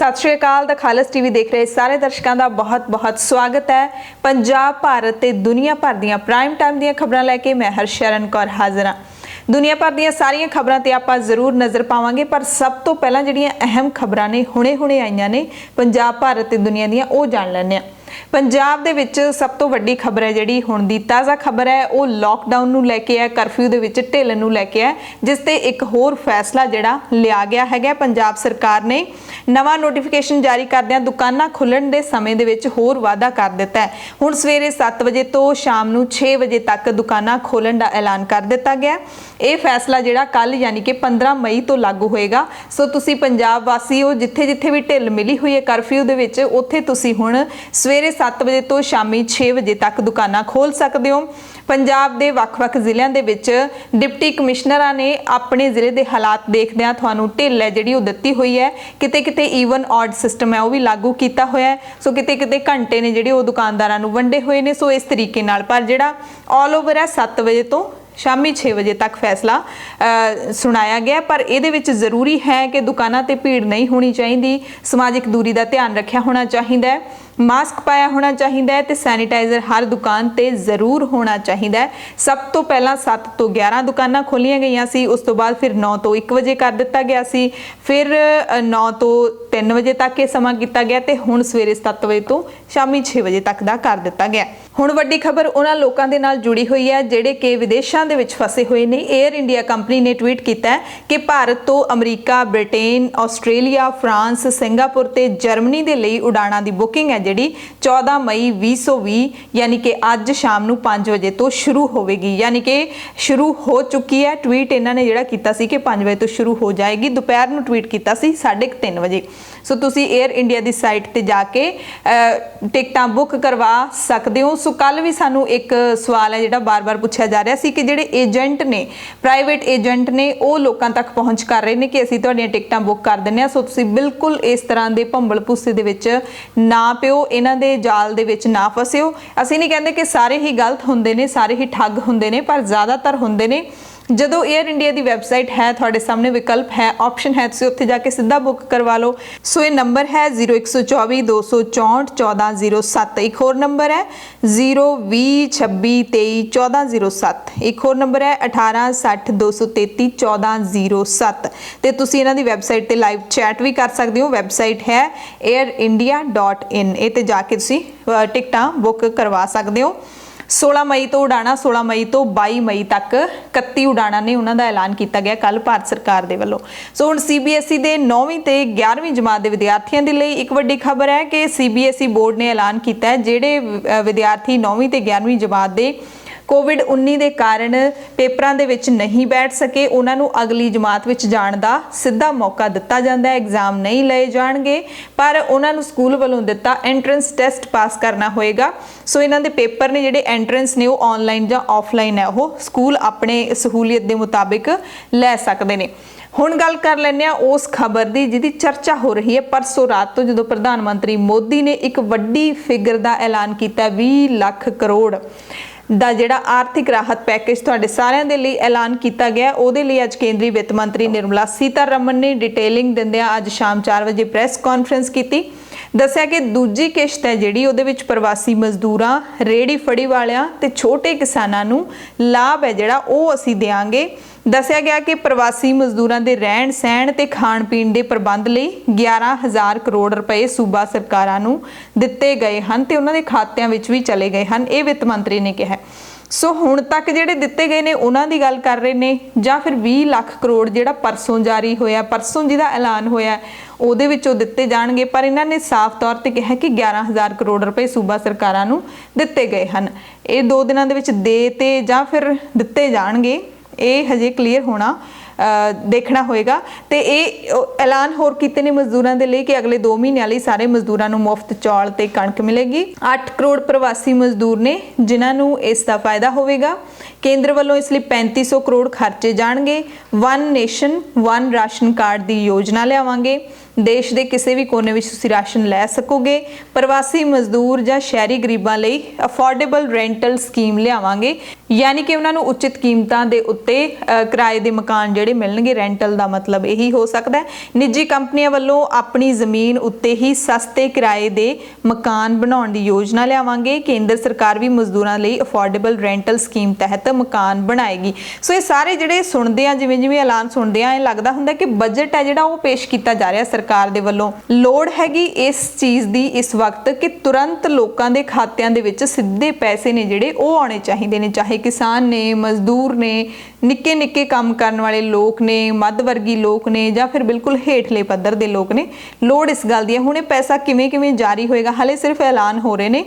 सत श्री अकाल। The खालस TV देख रहे सारे दर्शकों का बहुत बहुत स्वागत है। पंजाब, भारत ते दुनिया भर दी प्राइम टाइम दी खबरां लैके मैं हरशरण कौर हाजिर हाँ। दुनिया भर दी सारियां खबरां ते आपां जरूर नज़र पावांगे, पर सब तो पहलां जिहड़ियां अहम खबरां ने हुणे आईयां ने पंजाब, भारत ते दुनिया दियां ओह जाण लैंदे आं। पंजाब दे विच सब तो वड्डी खबर है जिहड़ी हुण दी ताज़ा खबर है वो लॉकडाउन नूं लैके है, कर्फ्यू दे विच ढिल नूं लैके है, जिस ते एक होर फैसला जिहड़ा लिया गया है। पंजाब सरकार ने नवां नोटिफिकेशन जारी करदिआं दुकानां खुलण दे समय दे विच होर वाधा कर दिता है। हुण सवेरे 7 वजे तो शाम नूं 6 वजे तक दुकानां खोलण दा ऐलान कर दिता गया। यह फैसला जिहड़ा कल यानी कि 15 मई तो लागू होएगा। सो तुसीं पंजाब वासी हो, जिथे जिथे भी ढिल मिली हुई है कर्फ्यू दे विच, उत्थे तुसीं हुण सवेरे 7 वजे तो शामी 6 वजे तक दुकानां खोल सकते हो। पंजाब दे वख-वख जिलिਆਂ ਦੇ ਵਿੱਚ डिप्टी कमिश्नरां ने अपने जिले के हालात देखदिआं ਤੁਹਾਨੂੰ ढिल है जिहड़ी दित्ती हुई है। किते-किते ईवन ऑड सिस्टम है वह भी लागू किया होया है। सो किते-किते घंटे ने जिहड़े दुकानदारां नूं वंडे हुए ने। सो इस तरीके नाल पर जिहड़ा ऑल ओवर है 7 वजे तो शामी 6 वजे तक फैसला सुनाया गया। पर ये विच जरूरी है कि दुकानां ते भीड़ नहीं होनी चाहिए, समाजिक दूरी का ध्यान रखा होना चाहिए, मास्क पाया होना चाहिए तो सैनिटाइजर हर दुकान ते जरूर होना चाहिए। सब तो पहला 7 तो 11 दुकानां खोलियां गई सी, उस तो बाद फिर 9 तो 1 वजे कर दिता गया सी, फिर 9 तो 3 वजे तक ये समा किया गया ते हुण सवेरे 7 वजे तो शामी 6 वजे तक दा कर दिता गया। हुण वड्डी खबर उन्हां लोकां दे नाल जुड़ी हुई है जिहड़े कि विदेशां दे विच फसे हुए ने। एयर इंडिया कंपनी ने ट्वीट किया है कि भारत तो अमरीका, ब्रिटेन, आस्ट्रेलिया, फ्रांस, सिंगापुर ते जर्मनी दे लई उड़ाणां दी बुकिंग है जिहड़ी 14 मई 2020 यानी कि अज शाम नूं 5 वजे तो शुरू होवेगी, यानी कि शुरू हो चुकी है। ट्वीट इन्हां ने जिहड़ा कीता सी कि 5 वजे तो शुरू हो जाएगी, दोपहर नूं ट्वीट कीता सी 3:30 वजे। सो तुसीं एयर इंडिया दी साइट ते जाके टिकटां बुक करवा सकते हो। सो कल भी सानू एक सवाल है जिहड़ा बार बार पूछा जा रहा सी कि जिहड़े एजेंट ने, प्राइवेट एजेंट ने, वो लोकां तक पहुँच कर रहे हैं कि असीं तुहाडीआं टिकटां बुक कर दिंदे हां। सो तुसीं बिल्कुल इस तरह के भंबल भुस्से दे विच ना पिओ, इन्हां दे जाल दे विच ना फसिओ। असीं नहीं कहंदे कि सारे ही गलत हुंदे ने, सारे ही ठग हुंदे ने, पर ज़्यादातर हुंदे ने। जदों एयर इंडिया की वैबसाइट है, थोड़े सामने विकल्प है, ऑप्शन है, तुसीं उत्थे जाके सीधा बुक करवा लो। सो ये नंबर है 0124 264 1407। एक होर नंबर है 020 26 23 1407। एक होर नंबर है 18 60 233 1407। ते तुसीं इन्हां दी वैबसाइट ते लाइव चैट भी कर सकते हो। वैबसाइट है airindia.in। ये ते जाके तुसीं टिकटां बुक करवा सकते हो। 16 मई तो उड़ाणा, 16 मई तो 22 मई तक 31 उड़ाणा ने उन्हों का ऐलान किया गया कल भारत सरकार के वलों। सो हुण CBSE के 9वीं ते 11वीं जमात के विद्यार्थियों के लिए एक वड्डी खबर है कि CBSE बोर्ड ने ऐलान किया है जिहड़े विद्यार्थी 9वीं ते 11वीं जमात के कोविड-19 के कारण पेपरां दे विच नहीं बैठ सके, उन्होंने अगली जमात विच जाण दा सीधा मौका दिता जाता है। एग्जाम नहीं लए जाणगे, पर उन्होंने स्कूल वालों दिता एंट्रेंस टेस्ट पास करना होएगा। सो इन्हां दे पेपर ने जिहड़े एंट्रेंस ने वो ऑनलाइन या ऑफलाइन है, वो स्कूल अपने सहूलियत के मुताबिक लै सकते हैं। हुण गल कर लैंदे हां उस खबर की जिहदी चर्चा हो रही है परसों रात तो, जदों प्रधानमंत्री मोदी ने एक वड्डी फिगर का ऐलान किया 20 लाख करोड़ ਦਾ ਜਿਹੜਾ आर्थिक राहत पैकेज ਤੁਹਾਡੇ ਸਾਰਿਆਂ ਦੇ ਲਈ ਐਲਾਨ ਕੀਤਾ ਗਿਆ। ਉਹਦੇ ਲਈ ਅੱਜ ਕੇਂਦਰੀ ਵਿੱਤ ਮੰਤਰੀ ਨਿਰਮਲਾ ਸੀਤਾਰਮਨ ਨੇ ਡਿਟੇਲਿੰਗ ਦਿੰਦਿਆਂ ਅੱਜ ਸ਼ਾਮ 4 ਵਜੇ ਪ੍ਰੈਸ ਕਾਨਫਰੰਸ ਕੀਤੀ। ਦੱਸਿਆ ਕਿ ਦੂਜੀ ਕਿਸ਼ਤ ਹੈ ਜਿਹੜੀ ਉਹਦੇ ਵਿੱਚ ਪ੍ਰਵਾਸੀ ਮਜ਼ਦੂਰਾਂ, ਰੇੜੀ ਫੜੀ ਵਾਲਿਆਂ ਤੇ ਛੋਟੇ ਕਿਸਾਨਾਂ ਨੂੰ ਲਾਭ ਹੈ ਜਿਹੜਾ ਉਹ ਅਸੀਂ ਦੇਵਾਂਗੇ। दस्या गया कि प्रवासी मजदूरों के रहन सहन ते खाण पीण के प्रबंध लई 11,000 करोड़ रुपए सूबा सरकारां नूं दिते गए हैं ते उन्हां दे खातिਆਂ ਵਿੱਚ भी चले गए हैं, ये वित्त मंत्री ने कहा। सो हुण तक जिहड़े दिते गए ने उन्हां दी गल कर रहे ने, जां फिर 20 लाख करोड़ जिहड़ा परसों जारी होया, परसों जिहदा ऐलान होया ਉਹਦੇ ਵਿੱਚੋਂ ਦਿੱਤੇ ਜਾਣਗੇ। पर इन्हां ने साफ तौर ते कहा कि 11,000 करोड़ रुपए सूबा सरकारां नूं दिते गए हैं। ये 2 दिनां दे विच दे ते जां फिर दिते जाणगे, ये हजे क्लीयर होना देखना होएगा। तो ये ऐलान होर कीते ने मजदूरों के लिए कि अगले 2 महीनों लिए सारे मजदूरों को मुफ्त चौल ते कणक मिलेगी। 8 करोड़ प्रवासी मजदूर ने जिन्होंने इसका फायदा होगा। केंद्र वालों इसलिए 3500 करोड़ खर्चे जाएंगे। One nation one ration card की योजना लियावांगे। देश के किसी भी कोने ਵਿੱਚ ਤੁਸੀਂ ਰਾਸ਼ਨ ਲੈ ਸਕੋਗੇ। ਪ੍ਰਵਾਸੀ ਮਜ਼ਦੂਰ ਜਾਂ ਸ਼ਹਿਰੀ ਗਰੀਬਾਂ ਲਈ ਅਫੋਰਡੇਬਲ ਰੈਂਟਲ ਸਕੀਮ ਲਿਆਵਾਂਗੇ, यानी कि उन्होंने उचित कीमतां दे उत्ते किराए के मकान जिहड़े मिलणगे। रेंटल का मतलब यही हो सकता है। निजी कंपनियां वल्लों अपनी जमीन उत्ते ही सस्ते किराए के मकान बनाउण दी योजना लियावांगे। केंद्र सरकार भी मजदूरां लई अफोर्डेबल रेंटल स्कीम तहत मकान बनाएगी। सो ये सारे जिहड़े सुणदे आ, जिवें जिवें ऐलान सुणदे आ, ये लगदा हुंदा कि बजट है जिहड़ा वो पेश कीता जा रहा सरकार दे वल्लों। लोड़ हैगी इस चीज़ दी इस वक्त कि तुरंत लोकां दे खातिਆਂ ਦੇ ਵਿੱਚ ਸਿੱਧੇ ਪੈਸੇ ने जिहड़े ਉਹ आने चाहिए ने, चाहे किसान ने, मजदूर ने, निक्के निक्के काम करने वाले लोग ने, मध वर्गी लोग ने, या फिर बिल्कुल हेठले पद्धर के लोग ने। लोड़ इस गल दी है। हुणे पैसा किवें किवें जारी होएगा, हाले सिर्फ ऐलान हो रहे ने,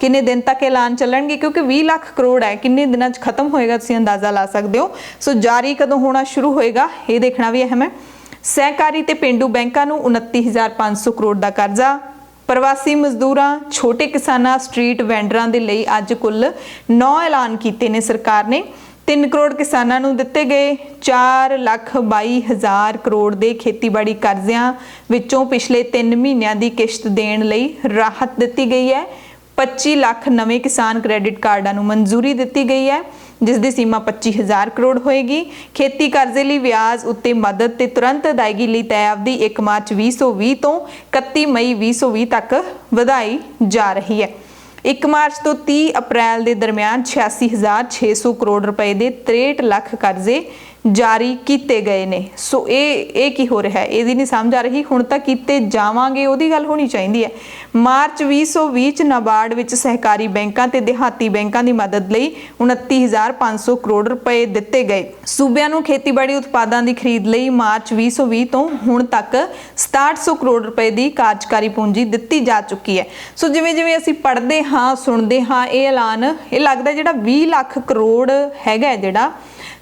किन्ने दिन तक ऐलान चलणगे क्योंकि 20 लाख करोड़ है, किन्ने दिनां च खत्म होएगा तुसीं अंदाज़ा ला सकते हो। सो जारी कदों होना शुरू होएगा ये देखना भी अहम है। सहकारी ते पेंडू बैंकां नूं 29,500 करोड़ का करजा। प्रवासी मजदूरां, छोटे किसानां, स्ट्रीट वेंडरां दे लई अज कुल 9 ऐलान कीते ने सरकार ने। 3 करोड़ किसानां नूं दित्ते गए 4,22,000 करोड़ दे खेतीबाड़ी कर्जिਆਂ ਵਿੱਚੋਂ पिछले 3 ਮਹੀਨਿਆਂ ਦੀ किश्त देण लई राहत दित्ती गई है। 25 ਲੱਖ नਵੇਂ किसान क्रेडिट कार्डां नूं मंजूरी दित्ती गई है, जिस दी सीमा 25,000 करोड़ होएगी। खेती कर्जे लई ब्याज उत्ते मदद ते तुरंत अदायगी लई तय अवधि 1 मार्च 2020 तो 31 मई 2020 तक वधाई जा रही है। 1 मार्च तो 30 अप्रैल के दरमियान 86,600 करोड़ रुपए के 63 लाख करजे जारी किए गए ने। सो ये की हो रहा है, ये नहीं समझ आ रही। हुण तक किते जावांगे ओदी गल होनी चाहिए है। मार्च 2020 च नाबार्ड विच सहकारी बैंकां ते देहाती बैंकां की मदद लई 29,500 करोड़ रुपए दिते गए। सूबिਆਂ ਨੂੰ खेतीबाड़ी उत्पादों की खरीद लई मार्च 2020 तो हुण तक 6700 करोड़ रुपए की कार्यकारी पूंजी दिती जा चुकी है। सो जिवें जिवें असीं पढ़दे हाँ, सुणदे हाँ, ये ऐलान ये लगदा जिहड़ा 20 लाख करोड़ हैगा जिहड़ा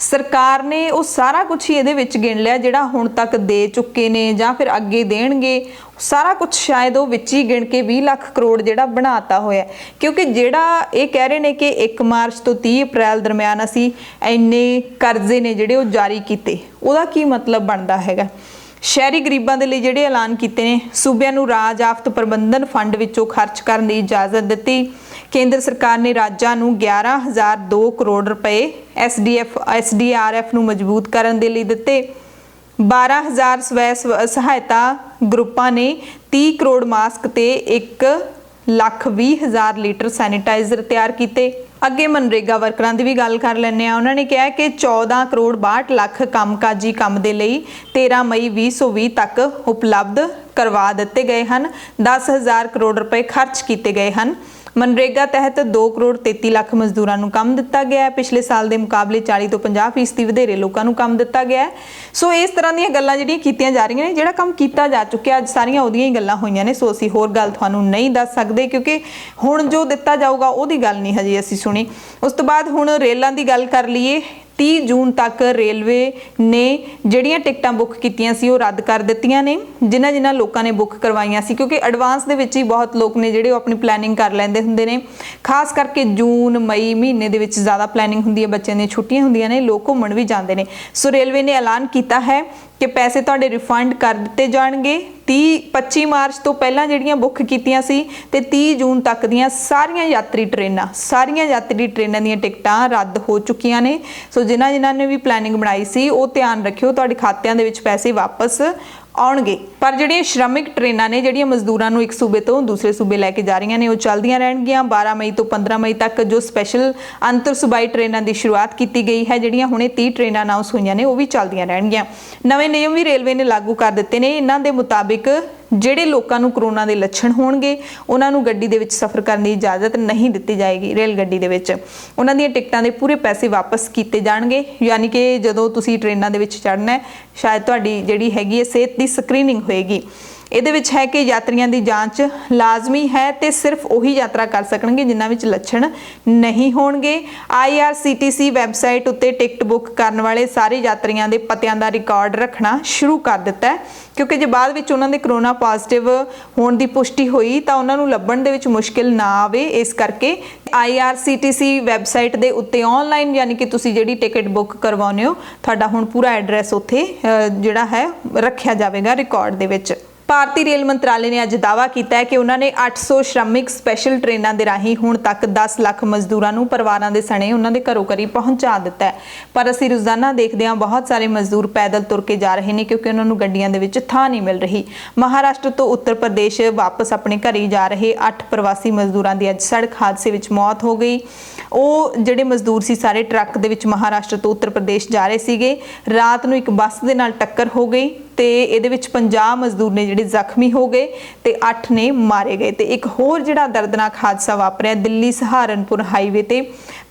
सरकार ने वो सारा कुछ ही ये गिन लिया जिहड़ा हुण तक दे चुके ने ਜਾਂ फिर अगे देणगे। सारा कुछ शायद वो विच ही गिन के 20 लाख करोड़ जिहड़ा बनाता होया, क्योंकि जिहड़ा ये कह रहे ने कि 1 मार्च तो 30 अप्रैल दरमियान असी इन्ने कर्जे ने जिहड़े वो जारी कीते, उहदा की मतलब बनदा हैगा। शहरी गरीबां दे लई जिहड़े ऐलान कीते ने, सूबिਆਂ ਨੂੰ राज आफत प्रबंधन फंड विचों खर्च करने की इजाजत दित्ती। केंद्र सरकार ने राज्यां नूं 11,002 करोड़ रुपए SDRF नूं मजबूत करन दे लई दित्ते। 12,000 स्वै सहायता ग्रुपां ने 30 करोड़ मास्क ते 1,20,000 लीटर सैनिटाइजर तैयार किए। अगे मनरेगा वर्करां की भी गल कर लैंदे आ। उन्होंने कहा कि 14 करोड़ 62 लाख कामकाजी काम के लिए 13 मई 2020 तक उपलब्ध करवा दिते गए हैं। 10,000 करोड़ रुपए खर्च किए गए हैं। मनरेगा तहत 2 करोड़ 33 लाख मजदूरों को काम दिता गया है। पिछले साल के मुकाबले 40 तो 50% वधेरे लोगों को काम दिता गया है। सो इस तरह दी गल्लां जिहड़ियां कीतियां जा रही ने, जिहड़ा काम कीता जा चुकिया अज सारियां उहदियां ही गल्लां होईयां ने। सो असीं होर गल तुहानूं नहीं दस सकदे क्योंकि हुण जो दिता जाऊगा उहदी गल नहीं हजे असीं सुनी। उस तो बाद हुण रेलां दी गल कर लईए। 30 जून तक रेलवे ने ਜਿਹੜੀਆਂ ਟਿਕਟਾਂ बुक कीतियां सी ਉਹ रद्द कर ਦਿੱਤੀਆਂ ਨੇ, जिन्हां लोगों ने बुक करवाइयां सी, क्योंकि एडवांस ਦੇ ਵਿੱਚ ਹੀ बहुत लोग ने ਜਿਹੜੇ अपनी प्लैनिंग कर ਲੈਂਦੇ ਹੁੰਦੇ ਨੇ। खास करके जून मई महीने ਦੇ ਵਿੱਚ ज़्यादा प्लैनिंग ਹੁੰਦੀ ਹੈ, ਬੱਚਿਆਂ ਦੀਆਂ ਛੁੱਟੀਆਂ ਹੁੰਦੀਆਂ ਨੇ, लोग घूमण भी ਜਾਂਦੇ ਨੇ। सो रेलवे ने ऐलान किया है कि पैसे तुहाडे रिफंड कर दिते जाणगे। 25 मार्च तो पहलां जिहड़ियां बुक कीतियां सी ते 30 जून तक दियां सारियां यात्री ट्रेनां दीयां टिकटां रद्द हो चुकियां ने। सो जिन्हां ने भी प्लैनिंग बनाई सी वो ध्यान रखियो, तुहाडे खातिਆਂ ਦੇ ਵਿੱਚ पैसे वापस आउणगे। पर ਜਿਹੜੀਆਂ श्रमिक ट्रेनां ने ਜਿਹੜੀਆਂ मजदूरां ਨੂੰ एक सूबे तो दूसरे सूबे लैके जा रही ने वो चलदियां रहणगीਆਂ। 12 मई तो 15 मई तक जो स्पैशल अंतर सूबाई ट्रेनां की शुरुआत की गई है, ਜਿਹੜੀਆਂ ਹੁਣੇ 30 ट्रेनां अनाउंस होईयां ने वो भी चलदियां रहणगीਆਂ। नवे नियम भी रेलवे ने लागू कर दिते ने। इन्हां दे मुताबिक ਜਿਹੜੇ ਲੋਕਾਂ ਨੂੰ ਕਰੋਨਾ ਦੇ ਲੱਛਣ ਹੋਣਗੇ ਉਹਨਾਂ ਨੂੰ ਗੱਡੀ ਦੇ ਵਿੱਚ ਸਫ਼ਰ ਕਰਨ ਦੀ ਇਜਾਜ਼ਤ ਨਹੀਂ ਦਿੱਤੀ ਜਾਏਗੀ। ਰੇਲ ਗੱਡੀ ਦੇ ਵਿੱਚ ਉਹਨਾਂ ਦੀਆਂ ਟਿਕਟਾਂ ਦੇ ਪੂਰੇ ਪੈਸੇ ਵਾਪਸ ਕੀਤੇ ਜਾਣਗੇ। ਯਾਨੀ ਕਿ ਜਦੋਂ ਤੁਸੀਂ ਟ੍ਰੇਨਾਂ ਦੇ ਵਿੱਚ ਚੜ੍ਹਨਾ ਹੈ, ਸ਼ਾਇਦ ਤੁਹਾਡੀ ਜਿਹੜੀ ਹੈਗੀ ਹੈ ਸਿਹਤ ਦੀ ਸਕਰੀਨਿੰਗ ਹੋਏਗੀ। ਇਹਦੇ ਵਿੱਚ ਹੈ ਕਿ ਯਾਤਰੀਆਂ ਦੀ ਜਾਂਚ ਲਾਜ਼ਮੀ ਹੈ ਤੇ ਸਿਰਫ ਉਹੀ ਯਾਤਰਾ ਕਰ ਸਕਣਗੇ ਜਿਨ੍ਹਾਂ ਵਿੱਚ ਲੱਛਣ ਨਹੀਂ ਹੋਣਗੇ। IRCTC ਵੈਬਸਾਈਟ ਉੱਤੇ ਟਿਕਟ ਬੁੱਕ ਕਰਨ ਵਾਲੇ ਸਾਰੇ ਯਾਤਰੀਆਂ ਦੇ ਪਤਿਆਂ ਦਾ ਰਿਕਾਰਡ ਰੱਖਣਾ ਸ਼ੁਰੂ ਕਰ ਦਿੱਤਾ ਹੈ, ਕਿਉਂਕਿ ਜੇ ਬਾਅਦ ਵਿੱਚ ਉਹਨਾਂ ਦੇ ਕਰੋਨਾ ਪੋਜ਼ਿਟਿਵ ਹੋਣ ਦੀ ਪੁਸ਼ਟੀ ਹੋਈ ਤਾਂ ਉਹਨਾਂ ਨੂੰ ਲੱਭਣ ਦੇ ਵਿੱਚ ਮੁਸ਼ਕਿਲ ਨਾ ਆਵੇ। ਇਸ ਕਰਕੇ IRCTC ਵੈਬਸਾਈਟ ਦੇ ਉੱਤੇ ਆਨਲਾਈਨ ਯਾਨੀ ਕਿ ਤੁਸੀਂ ਜਿਹੜੀ ਟਿਕਟ ਬੁੱਕ ਕਰਵਾਉਂਦੇ ਹੋ ਤੁਹਾਡਾ ਹੁਣ ਪੂਰਾ ਐਡਰੈਸ ਉੱਥੇ ਜਿਹੜਾ ਹੈ ਰੱਖਿਆ ਜਾਵੇਗਾ ਰਿਕਾਰਡ ਦੇ ਵਿੱਚ। ਭਾਰਤੀ ਰੇਲ ਮੰਤਰਾਲੇ ਨੇ ਅੱਜ ਦਾਅਵਾ ਕੀਤਾ ਹੈ ਕਿ ਉਹਨਾਂ ਨੇ 800 ਸ਼੍ਰਮਿਕ ਸਪੈਸ਼ਲ ਟ੍ਰੇਨਾਂ ਦੇ ਰਾਹੀਂ ਹੁਣ ਤੱਕ 10 ਲੱਖ ਮਜ਼ਦੂਰਾਂ ਨੂੰ ਪਰਿਵਾਰਾਂ ਦੇ ਸਣੇ ਉਹਨਾਂ ਦੇ ਘਰੋਂ ਘਰੀ ਪਹੁੰਚਾ ਦਿੱਤਾ ਹੈ। ਪਰ ਅਸੀਂ ਰੋਜ਼ਾਨਾ ਦੇਖਦੇ ਹਾਂ ਬਹੁਤ ਸਾਰੇ ਮਜ਼ਦੂਰ ਪੈਦਲ ਤੁਰ ਕੇ ਜਾ ਰਹੇ ਨੇ ਕਿਉਂਕਿ ਉਹਨਾਂ ਨੂੰ ਗੱਡੀਆਂ ਦੇ ਵਿੱਚ ਥਾਂ ਨਹੀਂ ਮਿਲ ਰਹੀ। ਮਹਾਰਾਸ਼ਟਰ ਤੋਂ ਉੱਤਰ ਪ੍ਰਦੇਸ਼ ਵਾਪਸ ਆਪਣੇ ਘਰੇ ਜਾ ਰਹੇ 8 ਪ੍ਰਵਾਸੀ ਮਜ਼ਦੂਰਾਂ ਦੀ ਅੱਜ ਸੜਕ ਹਾਦਸੇ ਵਿੱਚ ਮੌਤ ਹੋ ਗਈ। ਉਹ ਜਿਹੜੇ ਮਜ਼ਦੂਰ ਸੀ ਸਾਰੇ ਟਰੱਕ ਦੇ ਵਿੱਚ ਮਹਾਰਾਸ਼ਟਰ ਤੋਂ ਉੱਤਰ ਪ੍ਰਦੇਸ਼ ਜਾ ਰਹੇ ਸੀਗੇ। ਰਾਤ ਨੂੰ ਇੱਕ ਬੱਸ ਦੇ ਨਾਲ ਟੱਕਰ ਹੋ ਗਈ ਤੇ ਇਹਦੇ ਵਿੱਚ 50 ਮਜ਼ਦੂਰ ਨੇ ਜਿਹੜੇ ਜ਼ਖਮੀ ਹੋ ਗਏ ਤੇ 8 ਨੇ ਮਾਰੇ ਗਏ। ਤੇ ਇੱਕ ਹੋਰ ਜਿਹੜਾ ਦਰਦਨਾਕ ਹਾਦਸਾ ਵਾਪਰਿਆ ਦਿੱਲੀ ਸਹਾਰਨਪੁਰ ਹਾਈਵੇ ਤੇ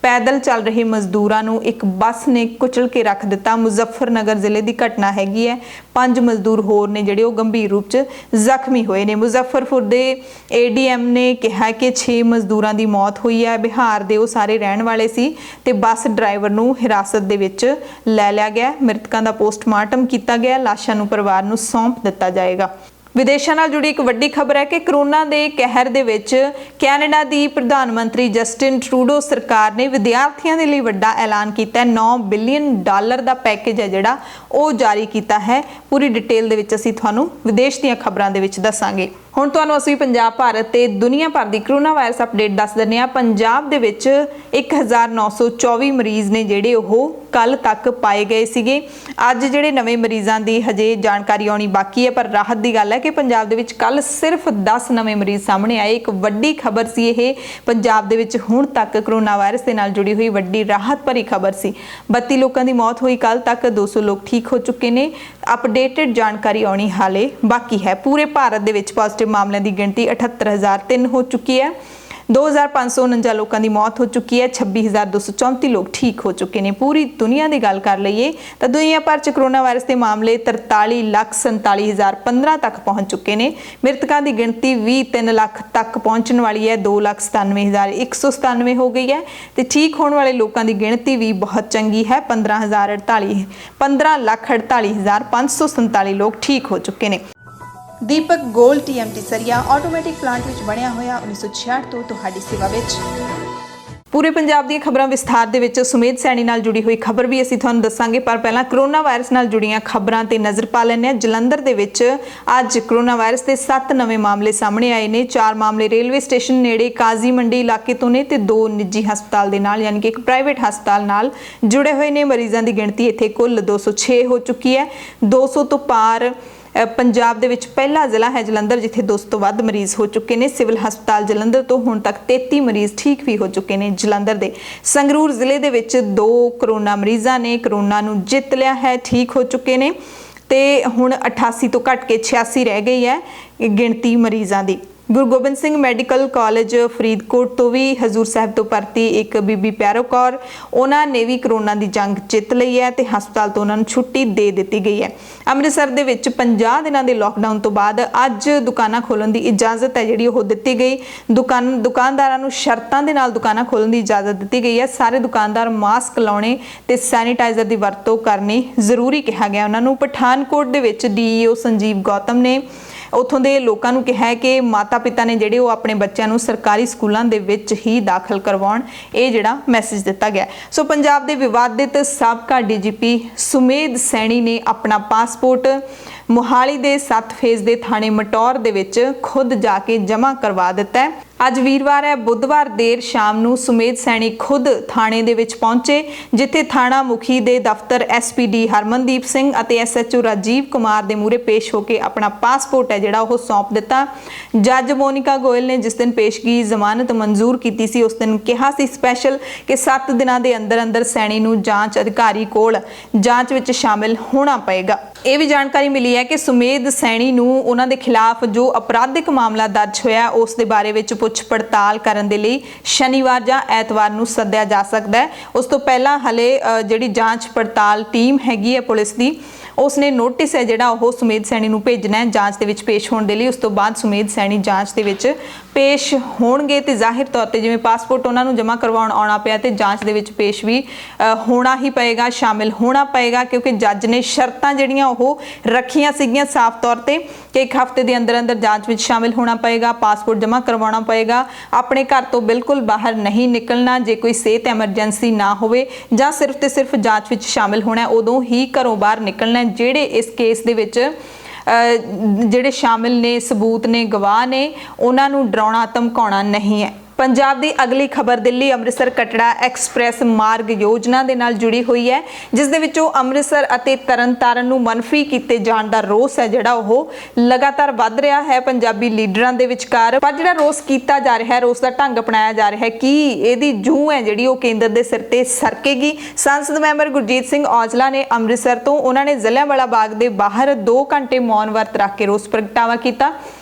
ਪੈਦਲ ਚੱਲ ਰਹੇ ਮਜ਼ਦੂਰਾਂ ਨੂੰ ਇੱਕ ਬੱਸ ਨੇ ਕੁਚਲ ਕੇ ਰੱਖ ਦਿੱਤਾ। ਮੁਜ਼ੱਫਰਨਗਰ ਜ਼ਿਲ੍ਹੇ ਦੀ ਘਟਨਾ ਹੈਗੀ ਹੈ। 5 ਮਜ਼ਦੂਰ ਹੋਰ ਨੇ ਜਿਹੜੇ ਉਹ ਗੰਭੀਰ ਰੂਪ 'ਚ ਜ਼ਖਮੀ ਹੋਏ ਨੇ। ਮੁਜ਼ੱਫਰਪੁਰ ਦੇ ADM ਨੇ ਕਿਹਾ ਕਿ 6 ਮਜ਼ਦੂਰਾਂ ਦੀ ਮੌਤ ਹੋਈ ਹੈ। ਬਿਹਾਰ ਦੇ ਉਹ ਸਾਰੇ ਰਹਿਣ ਵਾਲੇ ਸੀ ਤੇ ਬੱਸ ਡਰਾਈਵਰ ਨੂੰ ਹਿਰਾਸਤ ਦੇ ਵਿੱਚ ਲੈ ਲਿਆ ਗਿਆ। ਮ੍ਰਿਤਕਾਂ ਦਾ ਪੋਸਟਮਾਰਟਮ ਕੀਤਾ ਗਿਆ। ਲਾਸ਼ਾਂ ਨੂੰ ਪਰਿਵਾਰ ਨੂੰ ਸੌਂਪ ਦਿੱਤਾ ਜਾਏਗਾ। ਵਿਦੇਸ਼ਾਂ ਨਾਲ ਜੁੜੀ ਇੱਕ ਵੱਡੀ ਖਬਰ ਹੈ ਕਿ ਕਰੋਨਾ ਦੇ ਕਹਿਰ ਦੇ ਵਿੱਚ ਕੈਨੇਡਾ ਦੀ ਪ੍ਰਧਾਨ ਮੰਤਰੀ ਜਸਟਿਨ ਟਰੂਡੋ ਸਰਕਾਰ ਨੇ ਵਿਦਿਆਰਥੀਆਂ ਦੇ ਲਈ ਵੱਡਾ ਐਲਾਨ ਕੀਤਾ ਹੈ। $9 ਬਿਲੀਅਨ ਦਾ ਪੈਕੇਜ ਹੈ ਜਿਹੜਾ ਉਹ ਜਾਰੀ ਕੀਤਾ ਹੈ। ਪੂਰੀ ਡਿਟੇਲ ਦੇ ਵਿੱਚ ਅਸੀਂ ਤੁਹਾਨੂੰ ਵਿਦੇਸ਼ ਦੀਆਂ ਖਬਰਾਂ ਦੇ ਵਿੱਚ ਦੱਸਾਂਗੇ। ਹੁਣ ਤੁਹਾਨੂੰ ਅਸੀਂ ਪੰਜਾਬ ਭਾਰਤ ਤੇ ਦੁਨੀਆ ਭਰ ਦੀ ਕਰੋਨਾ ਵਾਇਰਸ ਅਪਡੇਟ ਦੱਸ ਦਿੰਦੇ ਹਾਂ। ਪੰਜਾਬ ਦੇ ਵਿੱਚ 1924 ਮਰੀਜ਼ ਨੇ ਜਿਹੜੇ ਉਹ ਕੱਲ ਤੱਕ ਪਾਏ ਗਏ ਸੀਗੇ। ਅੱਜ ਜਿਹੜੇ ਨਵੇਂ ਮਰੀਜ਼ਾਂ ਦੀ ਹਜੇ ਜਾਣਕਾਰੀ ਆਉਣੀ ਬਾਕੀ ਹੈ, ਪਰ ਰਾਹਤ ਦੀ ਗੱਲ ਹੈ ਕਿ ਪੰਜਾਬ ਦੇ ਵਿੱਚ ਕੱਲ ਸਿਰਫ 10 ਨਵੇਂ ਮਰੀਜ਼ ਸਾਹਮਣੇ ਆਏ। ਇੱਕ ਵੱਡੀ ਖਬਰ ਸੀ ਇਹ। ਪੰਜਾਬ ਦੇ ਵਿੱਚ ਹੁਣ ਤੱਕ ਕਰੋਨਾ ਵਾਇਰਸ ਦੇ ਨਾਲ ਜੁੜੀ ਹੋਈ ਵੱਡੀ ਰਾਹਤ ਭਰੀ ਖਬਰ ਸੀ। 32 ਲੋਕਾਂ ਦੀ ਮੌਤ ਹੋਈ ਕੱਲ ਤੱਕ। 200 ਲੋਕ ਠੀਕ ਹੋ ਚੁੱਕੇ ਨੇ। ਅਪਡੇਟਡ ਜਾਣਕਾਰੀ ਆਉਣੀ ਹਾਲੇ ਬਾਕੀ ਹੈ। ਪੂਰੇ ਭਾਰਤ ਦੇ ਵਿੱਚ ਪੋਜ਼ਿਟਿਵ ਮਾਮਲਿਆਂ ਦੀ ਗਿਣਤੀ 78,003 ਹੋ ਚੁੱਕੀ ਹੈ। 2549 ਲੋਕਾਂ ਦੀ ਮੌਤ ਹੋ ਚੁੱਕੀ ਹੈ। 26,234 ਲੋਕ ਠੀਕ ਹੋ ਚੁੱਕੇ ਨੇ। ਪੂਰੀ ਦੁਨੀਆ ਦੀ ਗੱਲ ਕਰ ਲਈਏ ਤਾਂ ਦੁਨੀਆ ਭਰ 'ਚ ਕਰੋਨਾ ਵਾਇਰਸ ਦੇ ਮਾਮਲੇ 43,47,015 ਤੱਕ ਪਹੁੰਚ ਚੁੱਕੇ ਨੇ। ਮ੍ਰਿਤਕਾਂ ਦੀ ਗਿਣਤੀ ਵੀ 3 ਲੱਖ ਤੱਕ ਪਹੁੰਚਣ ਵਾਲੀ ਹੈ। 2,97,197 ਹੋ ਗਈ ਹੈ ਤੇ ਠੀਕ ਹੋਣ ਵਾਲੇ ਲੋਕਾਂ ਦੀ ਗਿਣਤੀ ਵੀ ਬਹੁਤ ਚੰਗੀ ਹੈ। 15,48,547 ਲੋਕ ਠੀਕ ਹੋ ਚੁੱਕੇ ਨੇ। ਦੀਪਕ ਗੋਲਡ TMT ਸਰੀਆ ਆਟੋਮੈਟਿਕ ਪਲਾਂਟ ਵਿੱਚ ਬਣਿਆ ਹੋਇਆ 1966 ਤੋਂ ਤੁਹਾਡੀ ਸੇਵਾ ਵਿੱਚ। ਪੂਰੇ ਪੰਜਾਬ ਦੀਆਂ ਖਬਰਾਂ ਵਿਸਥਾਰ ਦੇ ਵਿੱਚ ਸੁਮੇਧ ਸੈਣੀ ਨਾਲ ਜੁੜੀ ਹੋਈ ਖਬਰ ਵੀ ਅਸੀਂ ਤੁਹਾਨੂੰ ਦੱਸਾਂਗੇ, ਪਰ ਪਹਿਲਾਂ ਕਰੋਨਾ ਵਾਇਰਸ ਨਾਲ ਜੁੜੀਆਂ ਖਬਰਾਂ ਤੇ ਨਜ਼ਰ ਪਾ ਲੈਂਦੇ ਹਾਂ। ਜਲੰਧਰ ਦੇ ਵਿੱਚ ਅੱਜ ਕਰੋਨਾ ਵਾਇਰਸ ਦੇ 7 ਨਵੇਂ ਮਾਮਲੇ ਸਾਹਮਣੇ ਆਏ ਨੇ। 4 ਮਾਮਲੇ ਰੇਲਵੇ ਸਟੇਸ਼ਨ ਨੇੜੇ ਕਾਜ਼ੀ ਮੰਡੀ ਇਲਾਕੇ ਤੋਂ ਨੇ ਤੇ 2 ਨਿੱਜੀ ਹਸਪਤਾਲ ਦੇ ਨਾਲ ਯਾਨੀ ਕਿ ਇੱਕ ਪ੍ਰਾਈਵੇਟ ਹਸਪਤਾਲ ਨਾਲ ਜੁੜੇ ਹੋਏ ਨੇ। ਮਰੀਜ਼ਾਂ ਦੀ ਗਿਣਤੀ ਇੱਥੇ ਕੁੱਲ 206 ਹੋ ਚੁੱਕੀ ਹੈ। 200 ਤੋਂ ਪਾਰ ਪੰਜਾਬ ਦੇ ਵਿੱਚ ਪਹਿਲਾ ਜ਼ਿਲ੍ਹਾ ਹੈ ਜਲੰਧਰ ਜਿੱਥੇ 200 ਤੋਂ ਵੱਧ ਮਰੀਜ਼ ਹੋ ਚੁੱਕੇ ਨੇ। ਸਿਵਲ ਹਸਪਤਾਲ ਜਲੰਧਰ ਤੋਂ ਹੁਣ ਤੱਕ 33 ਮਰੀਜ਼ ਠੀਕ ਵੀ ਹੋ ਚੁੱਕੇ ਨੇ। ਜਲੰਧਰ ਦੇ ਸੰਗਰੂਰ ਜ਼ਿਲ੍ਹੇ ਦੇ ਵਿੱਚ 2 ਕਰੋਨਾ ਮਰੀਜ਼ਾਂ ਨੇ ਕਰੋਨਾ ਨੂੰ ਜਿੱਤ ਲਿਆ ਹੈ, ਠੀਕ ਹੋ ਚੁੱਕੇ ਨੇ ਤੇ ਹੁਣ 88 ਤੋਂ ਘਟ ਕੇ 86 ਰਹਿ ਗਈ ਹੈ ਗਿਣਤੀ ਮਰੀਜ਼ਾਂ ਦੀ। ਗੁਰੂ ਗੋਬਿੰਦ ਸਿੰਘ ਮੈਡੀਕਲ ਕਾਲਜ ਫਰੀਦਕੋਟ ਤੋਂ ਵੀ ਹਜ਼ੂਰ ਸਾਹਿਬ ਤੋਂ ਭਰਤੀ ਇੱਕ ਬੀਬੀ ਪਿਆਰੋ ਕੌਰ, ਉਹਨਾਂ ਨੇ ਵੀ ਕਰੋਨਾ ਦੀ ਜੰਗ ਜਿੱਤ ਲਈ ਹੈ ਤੇ ਹਸਪਤਾਲ ਤੋਂ ਉਹਨਾਂ ਨੂੰ ਛੁੱਟੀ ਦੇ ਦਿੱਤੀ ਗਈ ਹੈ। ਅੰਮ੍ਰਿਤਸਰ ਦੇ ਵਿੱਚ 50 ਦਿਨਾਂ ਦੇ ਲਾਕਡਾਊਨ ਤੋਂ ਬਾਅਦ ਅੱਜ ਦੁਕਾਨਾਂ ਖੋਲ੍ਹਣ ਦੀ ਇਜਾਜ਼ਤ ਹੈ ਜਿਹੜੀ ਉਹ ਦਿੱਤੀ ਗਈ। ਦੁਕਾਨਦਾਰਾਂ ਨੂੰ ਸ਼ਰਤਾਂ ਦੇ ਨਾਲ ਦੁਕਾਨਾਂ ਖੋਲ੍ਹਣ ਦੀ ਇਜਾਜ਼ਤ ਦਿੱਤੀ ਗਈ ਹੈ। ਸਾਰੇ ਦੁਕਾਨਦਾਰ ਮਾਸਕ ਲਾਉਣੇ ਤੇ ਸੈਨੀਟਾਈਜ਼ਰ ਦੀ ਵਰਤੋਂ ਕਰਨੀ ਜ਼ਰੂਰੀ ਕਿਹਾ ਗਿਆ ਉਹਨਾਂ ਨੂੰ। ਪਠਾਨਕੋਟ ਦੇ ਵਿੱਚ DEO ਸੰਜੀਵ ਗੌਤਮ ਨੇ ਉੱਥੋਂ ਦੇ ਲੋਕਾਂ ਨੂੰ ਕਿਹਾ ਕਿ ਮਾਤਾ ਪਿਤਾ ਨੇ ਜਿਹੜੇ ਉਹ ਆਪਣੇ ਬੱਚਿਆਂ ਨੂੰ ਸਰਕਾਰੀ ਸਕੂਲਾਂ ਦੇ ਵਿੱਚ ਹੀ ਦਾਖਲ ਕਰਵਾਉਣ, ਇਹ ਜਿਹੜਾ ਮੈਸੇਜ ਦਿੱਤਾ ਗਿਆ। ਸੋ ਪੰਜਾਬ ਦੇ ਵਿਵਾਦਿਤ ਸਾਬਕਾ DGP ਸੁਮੇਧ ਸੈਣੀ ਨੇ ਆਪਣਾ ਪਾਸਪੋਰਟ ਮੋਹਾਲੀ ਦੇ 7 ਫੇਜ਼ ਦੇ ਥਾਣੇ ਮਟੌਰ ਦੇ ਵਿੱਚ ਖੁਦ ਜਾ ਕੇ ਜਮ੍ਹਾਂ ਕਰਵਾ ਦਿੱਤਾ ਹੈ। ਅੱਜ ਵੀਰਵਾਰ ਹੈ। ਬੁੱਧਵਾਰ ਦੇਰ ਸ਼ਾਮ ਨੂੰ ਸੁਮੇਧ ਸੈਣੀ ਖੁਦ ਥਾਣੇ ਦੇ ਵਿੱਚ ਪਹੁੰਚੇ ਜਿੱਥੇ ਥਾਣਾ ਮੁਖੀ ਦੇ ਦਫ਼ਤਰ SPD ਹਰਮਨਦੀਪ ਸਿੰਘ ਅਤੇ SHO ਰਾਜੀਵ ਕੁਮਾਰ ਦੇ ਮੂਹਰੇ ਪੇਸ਼ ਹੋ ਕੇ ਆਪਣਾ ਪਾਸਪੋਰਟ ਹੈ ਜਿਹੜਾ ਉਹ ਸੌਂਪ ਦਿੱਤਾ। ਜੱਜ ਮੋਨਿਕਾ ਗੋਇਲ ਨੇ ਜਿਸ ਦਿਨ ਪੇਸ਼ਗੀ ਜ਼ਮਾਨਤ ਮਨਜ਼ੂਰ ਕੀਤੀ ਸੀ ਉਸ ਦਿਨ ਕਿਹਾ ਸੀ ਸਪੈਸ਼ਲ ਕਿ 7 ਦਿਨਾਂ ਦੇ ਅੰਦਰ ਅੰਦਰ ਸੈਣੀ ਨੂੰ ਜਾਂਚ ਅਧਿਕਾਰੀ ਕੋਲ ਜਾਂਚ ਵਿੱਚ ਸ਼ਾਮਿਲ ਹੋਣਾ ਪਏਗਾ। ਇਹ ਵੀ ਜਾਣਕਾਰੀ ਮਿਲੀ ਹੈ ਕਿ ਸੁਮੇਧ ਸੈਣੀ ਨੂੰ ਉਹਨਾਂ ਦੇ ਖਿਲਾਫ ਜੋ ਅਪਰਾਧਿਕ ਮਾਮਲਾ ਦਰਜ ਹੋਇਆ ਉਸ ਦੇ ਬਾਰੇ ਵਿੱਚ ਪੁੱਛ ਪੜਤਾਲ ਕਰਨ ਦੇ ਲਈ ਸ਼ਨੀਵਾਰ ਜਾਂ ਐਤਵਾਰ ਨੂੰ ਸੱਦਿਆ ਜਾ ਸਕਦਾ ਹੈ। ਉਸ ਤੋਂ ਪਹਿਲਾਂ ਹਲੇ ਜਿਹੜੀ ਜਾਂਚ ਪੜਤਾਲ ਟੀਮ ਹੈਗੀ ਹੈ ਪੁਲਿਸ ਦੀ ਉਸਨੇ ਨੋਟਿਸ ਹੈ ਜਿਹੜਾ ਉਹ ਸੁਮੇਧ ਸੈਣੀ ਨੂੰ ਭੇਜਣਾ ਹੈ ਜਾਂਚ ਦੇ ਵਿੱਚ ਪੇਸ਼ ਹੋਣ ਦੇ ਲਈ। ਉਸ ਤੋਂ ਬਾਅਦ ਸੁਮੇਧ ਸੈਣੀ ਜਾਂਚ ਦੇ ਵਿੱਚ ਪੇਸ਼ ਹੋਣਗੇ ਤੇ ਜ਼ਾਹਿਰ ਤੌਰ ਤੇ ਜਿਵੇਂ ਪਾਸਪੋਰਟ ਉਹਨਾਂ ਨੂੰ ਜਮ੍ਹਾਂ ਕਰਵਾਉਣ ਆਉਣਾ ਪਿਆ ਤੇ ਜਾਂਚ ਦੇ ਵਿੱਚ ਪੇਸ਼ ਵੀ ਹੋਣਾ ਹੀ ਪਏਗਾ, ਸ਼ਾਮਿਲ ਹੋਣਾ ਪਏਗਾ ਕਿਉਂਕਿ ਜੱਜ ਨੇ ਸ਼ਰਤਾਂ ਜਿਹੜੀਆਂ ਉਹ ਰੱਖੀਆਂ ਸੀਗੀਆਂ ਸਾਫ਼ ਤੌਰ ਤੇ ਕਿ 1 ਹਫ਼ਤੇ ਦੇ ਅੰਦਰ ਅੰਦਰ ਜਾਂਚ ਵਿੱਚ ਸ਼ਾਮਿਲ ਹੋਣਾ ਪਏਗਾ, ਪਾਸਪੋਰਟ ਜਮ੍ਹਾਂ ਕਰਵਾਉਣਾ ਪਏਗਾ, ਆਪਣੇ ਘਰ ਤੋਂ ਬਿਲਕੁਲ ਬਾਹਰ ਨਹੀਂ ਨਿਕਲਣਾ, ਜੇ ਕੋਈ ਸਿਹਤ ਐਮਰਜੈਂਸੀ ਨਾ ਹੋਵੇ ਜਾਂ ਸਿਰਫ ਤੇ ਸਿਰਫ ਜਾਂਚ ਵਿੱਚ ਸ਼ਾਮਿਲ ਹੋਣਾ ਉਦੋਂ ਹੀ ਘਰੋਂ ਬਾਹਰ ਨਿਕਲਣਾ। ਜਿਹੜੇ ਇਸ ਕੇਸ ਦੇ ਵਿੱਚ ਜਿਹੜੇ ਸ਼ਾਮਿਲ ਨੇ, ਸਬੂਤ ਨੇ, ਗਵਾਹ ਨੇ, ਉਹਨਾਂ ਨੂੰ ਡਰਾਉਣਾ ਧਮਕਾਉਣਾ ਨਹੀਂ ਹੈ। ਪੰਜਾਬ ਦੀ ਅਗਲੀ ਖਬਰ ਦਿੱਲੀ ਅੰਮ੍ਰਿਤਸਰ ਕਟੜਾ ਐਕਸਪ੍ਰੈਸ ਮਾਰਗ ਯੋਜਨਾ ਦੇ ਨਾਲ ਜੁੜੀ ਹੋਈ ਹੈ, ਜਿਸ ਦੇ ਵਿੱਚੋਂ ਅੰਮ੍ਰਿਤਸਰ ਅਤੇ ਤਰਨਤਾਰਨ ਨੂੰ ਮਨਫੀ ਕੀਤੇ ਜਾਣ ਦਾ ਰੋਸ ਹੈ ਜਿਹੜਾ ਉਹ ਲਗਾਤਾਰ ਵੱਧ ਰਿਹਾ ਹੈ ਪੰਜਾਬੀ ਲੀਡਰਾਂ ਦੇ ਵਿਚਕਾਰ। ਪਰ ਜਿਹੜਾ ਰੋਸ ਕੀਤਾ ਜਾ ਰਿਹਾ ਹੈ, ਰੋਸ ਦਾ ਢੰਗ ਅਪਣਾਇਆ ਜਾ ਰਿਹਾ ਹੈ, ਕੀ ਇਹਦੀ ਜੂਹ ਹੈ ਜਿਹੜੀ ਉਹ ਕੇਂਦਰ ਦੇ ਸਿਰ ਤੇ ਸਰਕੇਗੀ? ਸੰਸਦ ਮੈਂਬਰ ਗੁਰਜੀਤ ਸਿੰਘ ਔਜਲਾ ਨੇ ਅੰਮ੍ਰਿਤਸਰ ਤੋਂ ਉਹਨਾਂ ਨੇ ਜਲਿਆਂਵਾਲਾ ਬਾਗ ਦੇ ਬਾਹਰ 2 ਘੰਟੇ ਮੌਨ ਵਰਤ ਰੱਖ ਕੇ ਰੋਸ ਪ੍ਰਗਟਾਵਾ ਕੀਤਾ।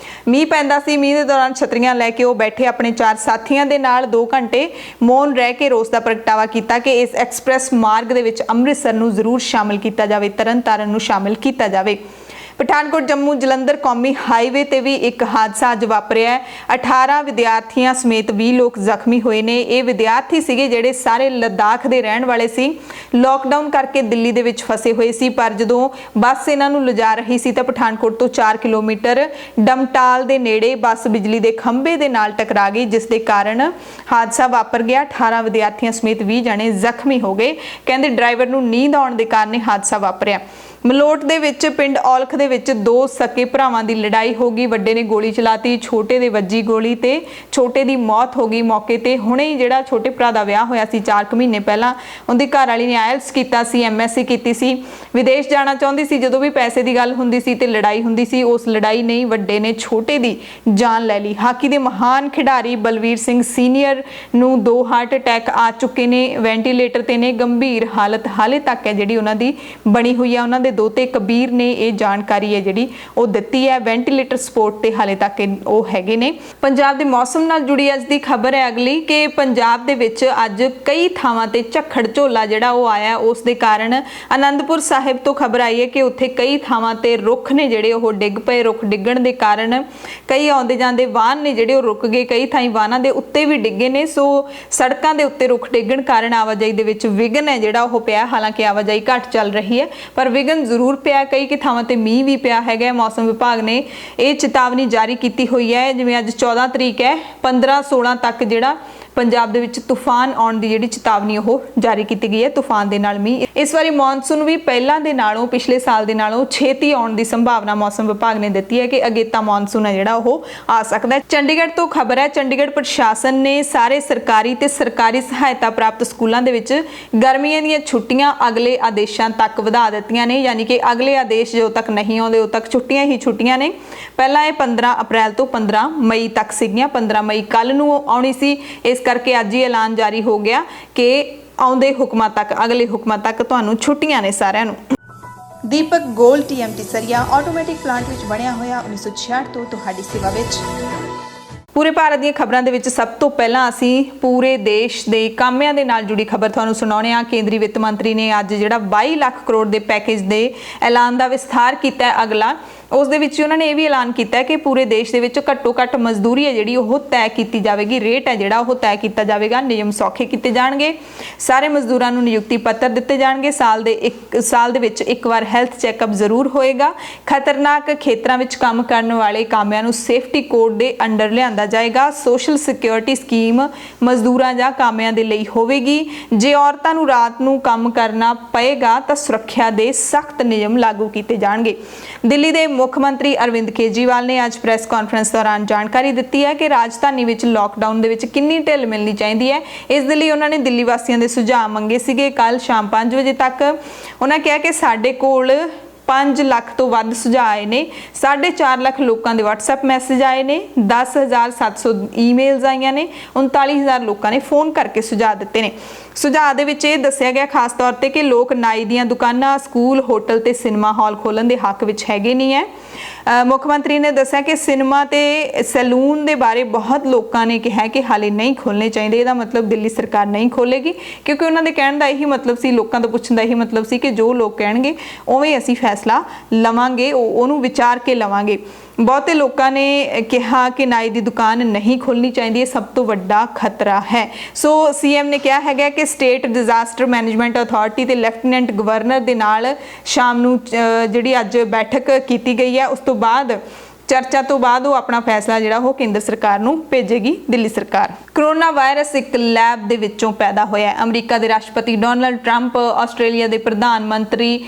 ਮੀਂਹ ਪੈਂਦਾ ਸੀ, ਮੀਂਹ ਦੇ ਦੌਰਾਨ ਛਤਰੀਆਂ ਲੈ ਕੇ ਉਹ ਬੈਠੇ ਆਪਣੇ 4 ਸਾਥੀਆਂ ਦੇ ਨਾਲ 2 ਘੰਟੇ ਮੌਨ ਰਹਿ ਕੇ ਰੋਸ ਦਾ ਪ੍ਰਗਟਾਵਾ ਕੀਤਾ ਕਿ ਇਸ ਐਕਸਪ੍ਰੈਸ ਮਾਰਗ ਦੇ ਵਿੱਚ ਅੰਮ੍ਰਿਤਸਰ ਨੂੰ ਜ਼ਰੂਰ ਸ਼ਾਮਿਲ ਕੀਤਾ ਜਾਵੇ, ਤਰਨਤਾਰਨ ਨੂੰ ਸ਼ਾਮਿਲ ਕੀਤਾ ਜਾਵੇ। ਪਠਾਨਕੋਟ ਜੰਮੂ ਜਲੰਧਰ ਕੌਮੀ ਹਾਈਵੇ ਤੇ ਵੀ ਇੱਕ ਹਾਦਸਾ ਅੱਜ ਵਾਪਰਿਆ ਹੈ। 18 ਵਿਦਿਆਰਥੀਆਂ ਸਮੇਤ 20 ਲੋਕ ਜ਼ਖਮੀ ਹੋਏ ਨੇ। ਇਹ ਵਿਦਿਆਰਥੀ ਸੀਗੇ ਜਿਹੜੇ ਸਾਰੇ ਲੱਦਾਖ ਦੇ ਰਹਿਣ ਵਾਲੇ ਸੀ, ਲੋਕਡਾਊਨ ਕਰਕੇ ਦਿੱਲੀ ਦੇ ਵਿੱਚ ਫਸੇ ਹੋਏ ਸੀ, ਪਰ ਜਦੋਂ ਬੱਸ ਇਹਨਾਂ ਨੂੰ ਲਿਜਾ ਰਹੀ ਸੀ ਤਾਂ ਪਠਾਨਕੋਟ ਤੋਂ 4 ਕਿਲੋਮੀਟਰ ਡਮਟਾਲ ਦੇ ਨੇੜੇ ਬੱਸ ਬਿਜਲੀ ਦੇ ਖੰਭੇ ਦੇ ਨਾਲ ਟਕਰਾ ਗਈ, ਜਿਸ ਦੇ ਕਾਰਨ ਹਾਦਸਾ ਵਾਪਰ ਗਿਆ। 18 ਵਿਦਿਆਰਥੀਆਂ ਸਮੇਤ 20 ਜਣੇ ਜ਼ਖਮੀ ਹੋ ਗਏ। ਕਹਿੰਦੇ ਡਰਾਈਵਰ ਨੂੰ ਨੀਂਦ ਆਉਣ ਦੇ ਕਾਰਨ ਇਹ ਹਾਦਸਾ ਵਾਪਰਿਆ। ਮਲੋਟ ਦੇ ਵਿੱਚ ਪਿੰਡ ਔਲਖ ਦੇ ਵਿੱਚ 2 ਸਕੇ ਭਰਾਵਾਂ ਦੀ ਲੜਾਈ ਹੋ ਗਈ। ਵੱਡੇ ਨੇ ਗੋਲੀ ਚਲਾਤੀ, ਛੋਟੇ ਦੇ ਵੱਜੀ ਗੋਲੀ ਤੇ ਛੋਟੇ ਦੀ ਮੌਤ ਹੋ ਗਈ ਮੌਕੇ ਤੇ। ਹੁਣੇ ਹੀ ਜਿਹੜਾ ਛੋਟੇ ਭਰਾ ਦਾ ਵਿਆਹ ਹੋਇਆ ਸੀ 4 ਮਹੀਨੇ ਪਹਿਲਾਂ, ਉਹਦੀ ਘਰ ਵਾਲੀ ਨੇ ਆਇਲਸ ਕੀਤਾ ਸੀ, MSc ਕੀਤੀ ਸੀ, ਵਿਦੇਸ਼ ਜਾਣਾ ਚਾਹੁੰਦੀ ਸੀ। ਜਦੋਂ ਵੀ ਪੈਸੇ ਦੀ ਗੱਲ ਹੁੰਦੀ ਸੀ ਤੇ ਲੜਾਈ ਹੁੰਦੀ ਸੀ, ਉਸ ਲੜਾਈ ਨੇ ਵੱਡੇ ਨੇ ਛੋਟੇ ਦੀ ਜਾਨ ਲੈ ਲਈ। ਹਾਕੀ ਦੇ ਮਹਾਨ ਖਿਡਾਰੀ ਬਲਵੀਰ ਸਿੰਘ ਸੀਨੀਅਰ ਨੂੰ 2 ਹਾਰਟ ਅਟੈਕ ਆ ਚੁੱਕੇ ਨੇ, ਵੈਂਟੀਲੇਟਰ ਤੇ ਨੇ, ਗੰਭੀਰ ਹਾਲਤ ਹਾਲੇ ਤੱਕ ਹੈ ਜਿਹੜੀ ਉਹਨਾਂ ਦੀ ਬਣੀ ਹੋਈ ਹੈ। ਉਹਨਾਂ ਦੇ ਦੋਤੇ ਕਬੀਰ ਨੇ ਇਹ ਜਾਣਕਾਰੀ ਹੈ ਜਿਹੜੀ ਉਹ ਦਿੱਤੀ ਹੈ। ਵੈਂਟੀਲੇਟਰ ਸਪੋਰਟ ਤੇ ਹਾਲੇ ਤੱਕ ਉਹ ਹੈਗੇ ਨੇ। ਪੰਜਾਬ ਦੇ ਮੌਸਮ ਨਾਲ ਜੁੜੀ ਅੱਜ ਦੀ ਖਬਰ ਹੈ ਅਗਲੀ ਕਿ ਪੰਜਾਬ ਦੇ ਵਿੱਚ ਅੱਜ ਕਈ ਥਾਵਾਂ ਤੇ ਝੱਖੜ ਝੋਲਾ ਜਿਹੜਾ ਉਹ ਆਇਆ। ਉਸ ਦੇ ਕਾਰਨ ਆਨੰਦਪੁਰ ਸਾਹਿਬ ਤੋਂ ਖਬਰ ਆਈ ਹੈ ਕਿ ਉੱਥੇ ਕਈ ਥਾਵਾਂ ਤੇ ਰੁੱਖ ਨੇ ਜਿਹੜੇ ਉਹ ਡਿੱਗ ਪਏ। ਰੁੱਖ ਡਿੱਗਣ ਦੇ ਕਾਰਨ ਕਈ ਆਉਂਦੇ ਜਾਂਦੇ ਵਾਹਨ ਨੇ ਜਿਹੜੇ ਉਹ ਰੁਕ ਗਏ, ਕਈ ਥਾਈਂ ਵਾਹਨਾਂ ਦੇ ਉੱਤੇ ਵੀ ਡਿੱਗੇ ਨੇ। ਸੋ ਸੜਕਾਂ ਦੇ ਉੱਤੇ ਰੁੱਖ ਡਿੱਗਣ ਕਾਰਨ ਆਵਾਜਾਈ ਦੇ ਵਿੱਚ ਵਿਘਨ ਹੈ ਜਿਹੜਾ ਉਹ ਪਿਆ। ਹਾਲਾਂਕਿ ਆਵਾਜਾਈ ਘੱਟ ਚੱਲ ਰਹੀ ਹੈ ਪਰ ਵਿਘਨ ਜ਼ਰੂਰ ਪਿਆ। ਕਈ ਕਿ ਥਾਵਾਂ ਤੇ ਮੀਂਹ ਵੀ ਪਿਆ ਹੈਗਾ। ਮੌਸਮ ਵਿਭਾਗ ਨੇ ਇਹ ਚੇਤਾਵਨੀ ਜਾਰੀ ਕੀਤੀ ਹੋਈ ਹੈ। ਜਿਵੇਂ ਅੱਜ 14 ਤਰੀਕ ਹੈ, 15-16 ਤੱਕ ਜਿਹੜਾ ਪੰਜਾਬ ਦੇ ਵਿੱਚ ਤੂਫਾਨ ਆਉਣ ਦੀ ਜਿਹੜੀ ਚੇਤਾਵਨੀ ਉਹ ਜਾਰੀ ਕੀਤੀ ਗਈ ਹੈ। ਤੂਫਾਨ ਦੇ ਨਾਲ ਮੀਂਹ। ਇਸ ਵਾਰੀ ਮੌਨਸੂਨ ਵੀ ਪਹਿਲਾਂ ਦੇ ਨਾਲੋਂ, ਪਿਛਲੇ ਸਾਲ ਦੇ ਨਾਲੋਂ ਛੇਤੀ ਆਉਣ ਦੀ ਸੰਭਾਵਨਾ ਮੌਸਮ ਵਿਭਾਗ ਨੇ ਦਿੱਤੀ ਹੈ ਕਿ ਅਗੇਤਾ ਮੌਨਸੂਨ ਹੈ ਜਿਹੜਾ ਉਹ ਆ ਸਕਦਾ ਹੈ। ਚੰਡੀਗੜ੍ਹ ਤੋਂ ਖਬਰ ਹੈ, ਚੰਡੀਗੜ੍ਹ ਪ੍ਰਸ਼ਾਸਨ ਨੇ ਸਾਰੇ ਸਰਕਾਰੀ ਤੇ ਸਰਕਾਰੀ ਸਹਾਇਤਾ ਪ੍ਰਾਪਤ ਸਕੂਲਾਂ ਦੇ ਵਿੱਚ ਗਰਮੀਆਂ ਦੀਆਂ ਛੁੱਟੀਆਂ ਅਗਲੇ ਆਦੇਸ਼ਾਂ ਤੱਕ ਵਧਾ ਦਿੱਤੀਆਂ ਨੇ। ਯਾਨੀ ਕਿ ਅਗਲੇ ਆਦੇਸ਼ ਜਦੋਂ ਤੱਕ ਨਹੀਂ ਆਉਂਦੇ ਉਦੋਂ ਤੱਕ ਛੁੱਟੀਆਂ ਹੀ ਛੁੱਟੀਆਂ ਨੇ। ਪਹਿਲਾਂ ਇਹ 15 ਅਪ੍ਰੈਲ ਤੋਂ 15 ਮਈ ਤੱਕ ਸੀਗੀਆਂ। 15 ਮਈ ਕੱਲ ਨੂੰ ਆਉਣੀ ਸੀ, ਇਸ ਕਰਕੇ ਅੱਜ ਹੀ ਐਲਾਨ ਜਾਰੀ ਹੋ ਗਿਆ ਕਿ ਆਉਂਦੇ ਹੁਕਮਾਂ ਤੱਕ, ਅਗਲੇ ਹੁਕਮਾਂ ਤੱਕ ਤੁਹਾਨੂੰ ਛੁੱਟੀਆਂ ਨੇ ਸਾਰਿਆਂ ਨੂੰ। ਦੀਪਕ ਗੋਲਡ TMT ਸਰੀਆ ਆਟੋਮੈਟਿਕ ਪਲਾਂਟ ਵਿੱਚ ਬਣਿਆ ਹੋਇਆ 1966 ਤੋਂ ਤੁਹਾਡੀ ਸੇਵਾ ਵਿੱਚ। ਪੂਰੇ ਭਾਰਤ ਦੀਆਂ ਖਬਰਾਂ ਦੇ ਵਿੱਚ ਸਭ ਤੋਂ ਪਹਿਲਾਂ ਅਸੀਂ ਪੂਰੇ ਦੇਸ਼ ਦੇ ਕਾਮਿਆਂ ਦੇ ਨਾਲ ਜੁੜੀ ਖਬਰ ਤੁਹਾਨੂੰ ਸੁਣਾਉਣੇ ਆ। ਕੇਂਦਰੀ ਵਿੱਤ ਮੰਤਰੀ ਨੇ ਅੱਜ ਜਿਹੜਾ 22 ਲੱਖ ਕਰੋੜ ਦੇ ਪੈਕੇਜ ਦੇ ਐਲਾਨ ਦਾ ਵਿਸਥਾਰ ਕੀਤਾ ਹੈ ਅਗਲਾ। ਉਸ ਦੇ ਵਿੱਚ ਉਹਨਾਂ ਨੇ ਇਹ ਵੀ ਐਲਾਨ ਕੀਤਾ ਹੈ ਕਿ ਪੂਰੇ ਦੇਸ਼ ਦੇ ਵਿੱਚ ਘੱਟੋ ਘੱਟ ਮਜ਼ਦੂਰੀ ਹੈ ਜਿਹੜੀ ਉਹ ਤੈਅ ਕੀਤੀ ਜਾਵੇਗੀ। ਰੇਟ ਹੈ ਜਿਹੜਾ ਉਹ ਤੈਅ ਕੀਤਾ ਜਾਵੇਗਾ। ਨਿਯਮ ਸੌਖੇ ਕੀਤੇ ਜਾਣਗੇ। ਸਾਰੇ ਮਜ਼ਦੂਰਾਂ ਨੂੰ ਨਿਯੁਕਤੀ ਪੱਤਰ ਦਿੱਤੇ ਜਾਣਗੇ। ਸਾਲ ਦੇ ਵਿੱਚ ਇੱਕ ਵਾਰ ਹੈਲਥ ਚੈੱਕਅਪ ਜ਼ਰੂਰ ਹੋਏਗਾ। ਖਤਰਨਾਕ ਖੇਤਰਾਂ ਵਿੱਚ ਕੰਮ ਕਰਨ ਵਾਲੇ ਕਾਮਿਆਂ ਨੂੰ ਸੇਫਟੀ ਕੋਡ ਦੇ ਅੰਡਰ ਲਿਆਂਦਾ ਜਾਏਗਾ। ਸੋਸ਼ਲ ਸਿਕਿਉਰਿਟੀ ਸਕੀਮ ਮਜ਼ਦੂਰਾਂ ਜਾਂ ਕਾਮਿਆਂ ਦੇ ਲਈ ਹੋਵੇਗੀ। ਜੇ ਔਰਤਾਂ ਨੂੰ ਰਾਤ ਨੂੰ ਕੰਮ ਕਰਨਾ ਪਏਗਾ ਤਾਂ ਸੁਰੱਖਿਆ ਦੇ ਸਖਤ ਨਿਯਮ ਲਾਗੂ ਕੀਤੇ ਜਾਣਗੇ। ਦਿੱਲੀ ਦੇ ਮੁੱਖ ਮੰਤਰੀ ਅਰਵਿੰਦ ਕੇਜਰੀਵਾਲ ਨੇ ਅੱਜ ਪ੍ਰੈਸ ਕਾਨਫਰੰਸ ਦੌਰਾਨ ਜਾਣਕਾਰੀ ਦਿੱਤੀ ਹੈ ਕਿ ਰਾਜਧਾਨੀ ਵਿੱਚ ਲੋਕਡਾਊਨ ਦੇ ਵਿੱਚ ਕਿੰਨੀ ਢਿੱਲ ਮਿਲਣੀ ਚਾਹੀਦੀ ਹੈ। ਇਸ ਦੇ ਲਈ ਉਹਨਾਂ ਨੇ ਦਿੱਲੀ ਵਾਸੀਆਂ ਦੇ ਸੁਝਾਅ ਮੰਗੇ ਸੀਗੇ। ਕੱਲ ਸ਼ਾਮ 5 ਵਜੇ ਤੱਕ ਉਹਨਾਂ ਕਿਹਾ ਕਿ ਸਾਡੇ ਕੋਲ 5 ਲੱਖ ਤੋਂ ਵੱਧ ਸੁਝਾਅ ਆਏ ਨੇ। 4.5 ਲੱਖ ਲੋਕਾਂ ਦੇ WhatsApp ਮੈਸੇਜ ਆਏ ਨੇ। 10,700 ਈਮੇਲਸ ਆਈਆਂ ਨੇ। 39,000 ਲੋਕਾਂ ਨੇ ਫੋਨ ਕਰਕੇ ਸੁਝਾਅ ਦਿੱਤੇ ਨੇ। ਸੁਝਾਅ ਦੇ ਵਿੱਚ ਇਹ ਦੱਸਿਆ ਗਿਆ ਖਾਸ ਤੌਰ ਤੇ ਕਿ ਲੋਕ ਨਾਈ ਦੀਆਂ ਦੁਕਾਨਾਂ, ਸਕੂਲ, ਹੋਟਲ ਤੇ ਸਿਨੇਮਾ ਹਾਲ ਖੋਲ੍ਹਣ ਦੇ ਹੱਕ ਵਿੱਚ ਹੈਗੇ ਨਹੀਂ ਹੈ। ਮੁੱਖ ਮੰਤਰੀ ਨੇ ਦੱਸਿਆ ਕਿ ਸਿਨੇਮਾ ਤੇ ਸੈਲੂਨ ਦੇ ਬਾਰੇ ਬਹੁਤ ਲੋਕਾਂ ਨੇ ਕਿਹਾ ਕਿ ਹਾਲੇ ਨਹੀਂ ਖੋਲ੍ਹਣੇ ਚਾਹੀਦੇ। ਇਹਦਾ ਮਤਲਬ ਦਿੱਲੀ ਸਰਕਾਰ ਨਹੀਂ ਖੋਲ੍ਹੇਗੀ ਕਿਉਂਕਿ ਉਹਨਾਂ ਦੇ ਕਹਿਣ ਦਾ ਇਹੀ ਮਤਲਬ ਸੀ, ਲੋਕਾਂ ਤੋਂ ਪੁੱਛਣ ਦਾ ਇਹੀ ਮਤਲਬ ਸੀ ਕਿ ਜੋ ਲੋਕ ਕਹਿਣਗੇ ਉਵੇਂ ਅਸੀਂ ਫੈਸਲਾ ਲਵਾਂਗੇ, ਉਹਨੂੰ ਵਿਚਾਰ ਕੇ ਲਵਾਂਗੇ। ਬਹੁਤੇ ਲੋਕਾਂ ਨੇ ਕਿਹਾ ਕਿ ਨਾਈ ਦੀ ਦੁਕਾਨ ਨਹੀਂ ਖੋਲ੍ਹਣੀ ਚਾਹੀਦੀ, ਇਹ ਸਭ ਤੋਂ ਵੱਡਾ ਖਤਰਾ ਹੈ। ਸੋ CM ਨੇ ਕਿਹਾ ਹੈਗਾ ਕਿ ਸਟੇਟ ਡਿਜ਼ਾਸਟਰ ਮੈਨੇਜਮੈਂਟ ਅਥਾਰਟੀ ਤੇ ਲੈਫਟੀਨੈਂਟ ਗਵਰਨਰ ਦੇ ਨਾਲ ਸ਼ਾਮ ਨੂੰ ਜਿਹੜੀ ਅੱਜ ਬੈਠਕ ਕੀਤੀ ਗਈ ਹੈ, ਉਸ ਤੋਂ ਬਾਅਦ ਚਰਚਾ ਤੋਂ ਬਾਅਦ ਉਹ ਆਪਣਾ ਫੈਸਲਾ ਜਿਹੜਾ ਉਹ ਕੇਂਦਰ ਸਰਕਾਰ ਨੂੰ ਭੇਜੇਗੀ, ਦਿੱਲੀ ਸਰਕਾਰ। ਕਰੋਨਾ ਵਾਇਰਸ ਇੱਕ ਲੈਬ ਦੇ ਵਿੱਚੋਂ ਪੈਦਾ ਹੋਇਆ ਹੈ। ਅਮਰੀਕਾ ਦੇ ਰਾਸ਼ਟਰਪਤੀ ਡੋਨਾਲਡ ਟਰੰਪ, ਆਸਟ੍ਰੇਲੀਆ ਦੇ ਪ੍ਰਧਾਨ ਮੰਤਰੀ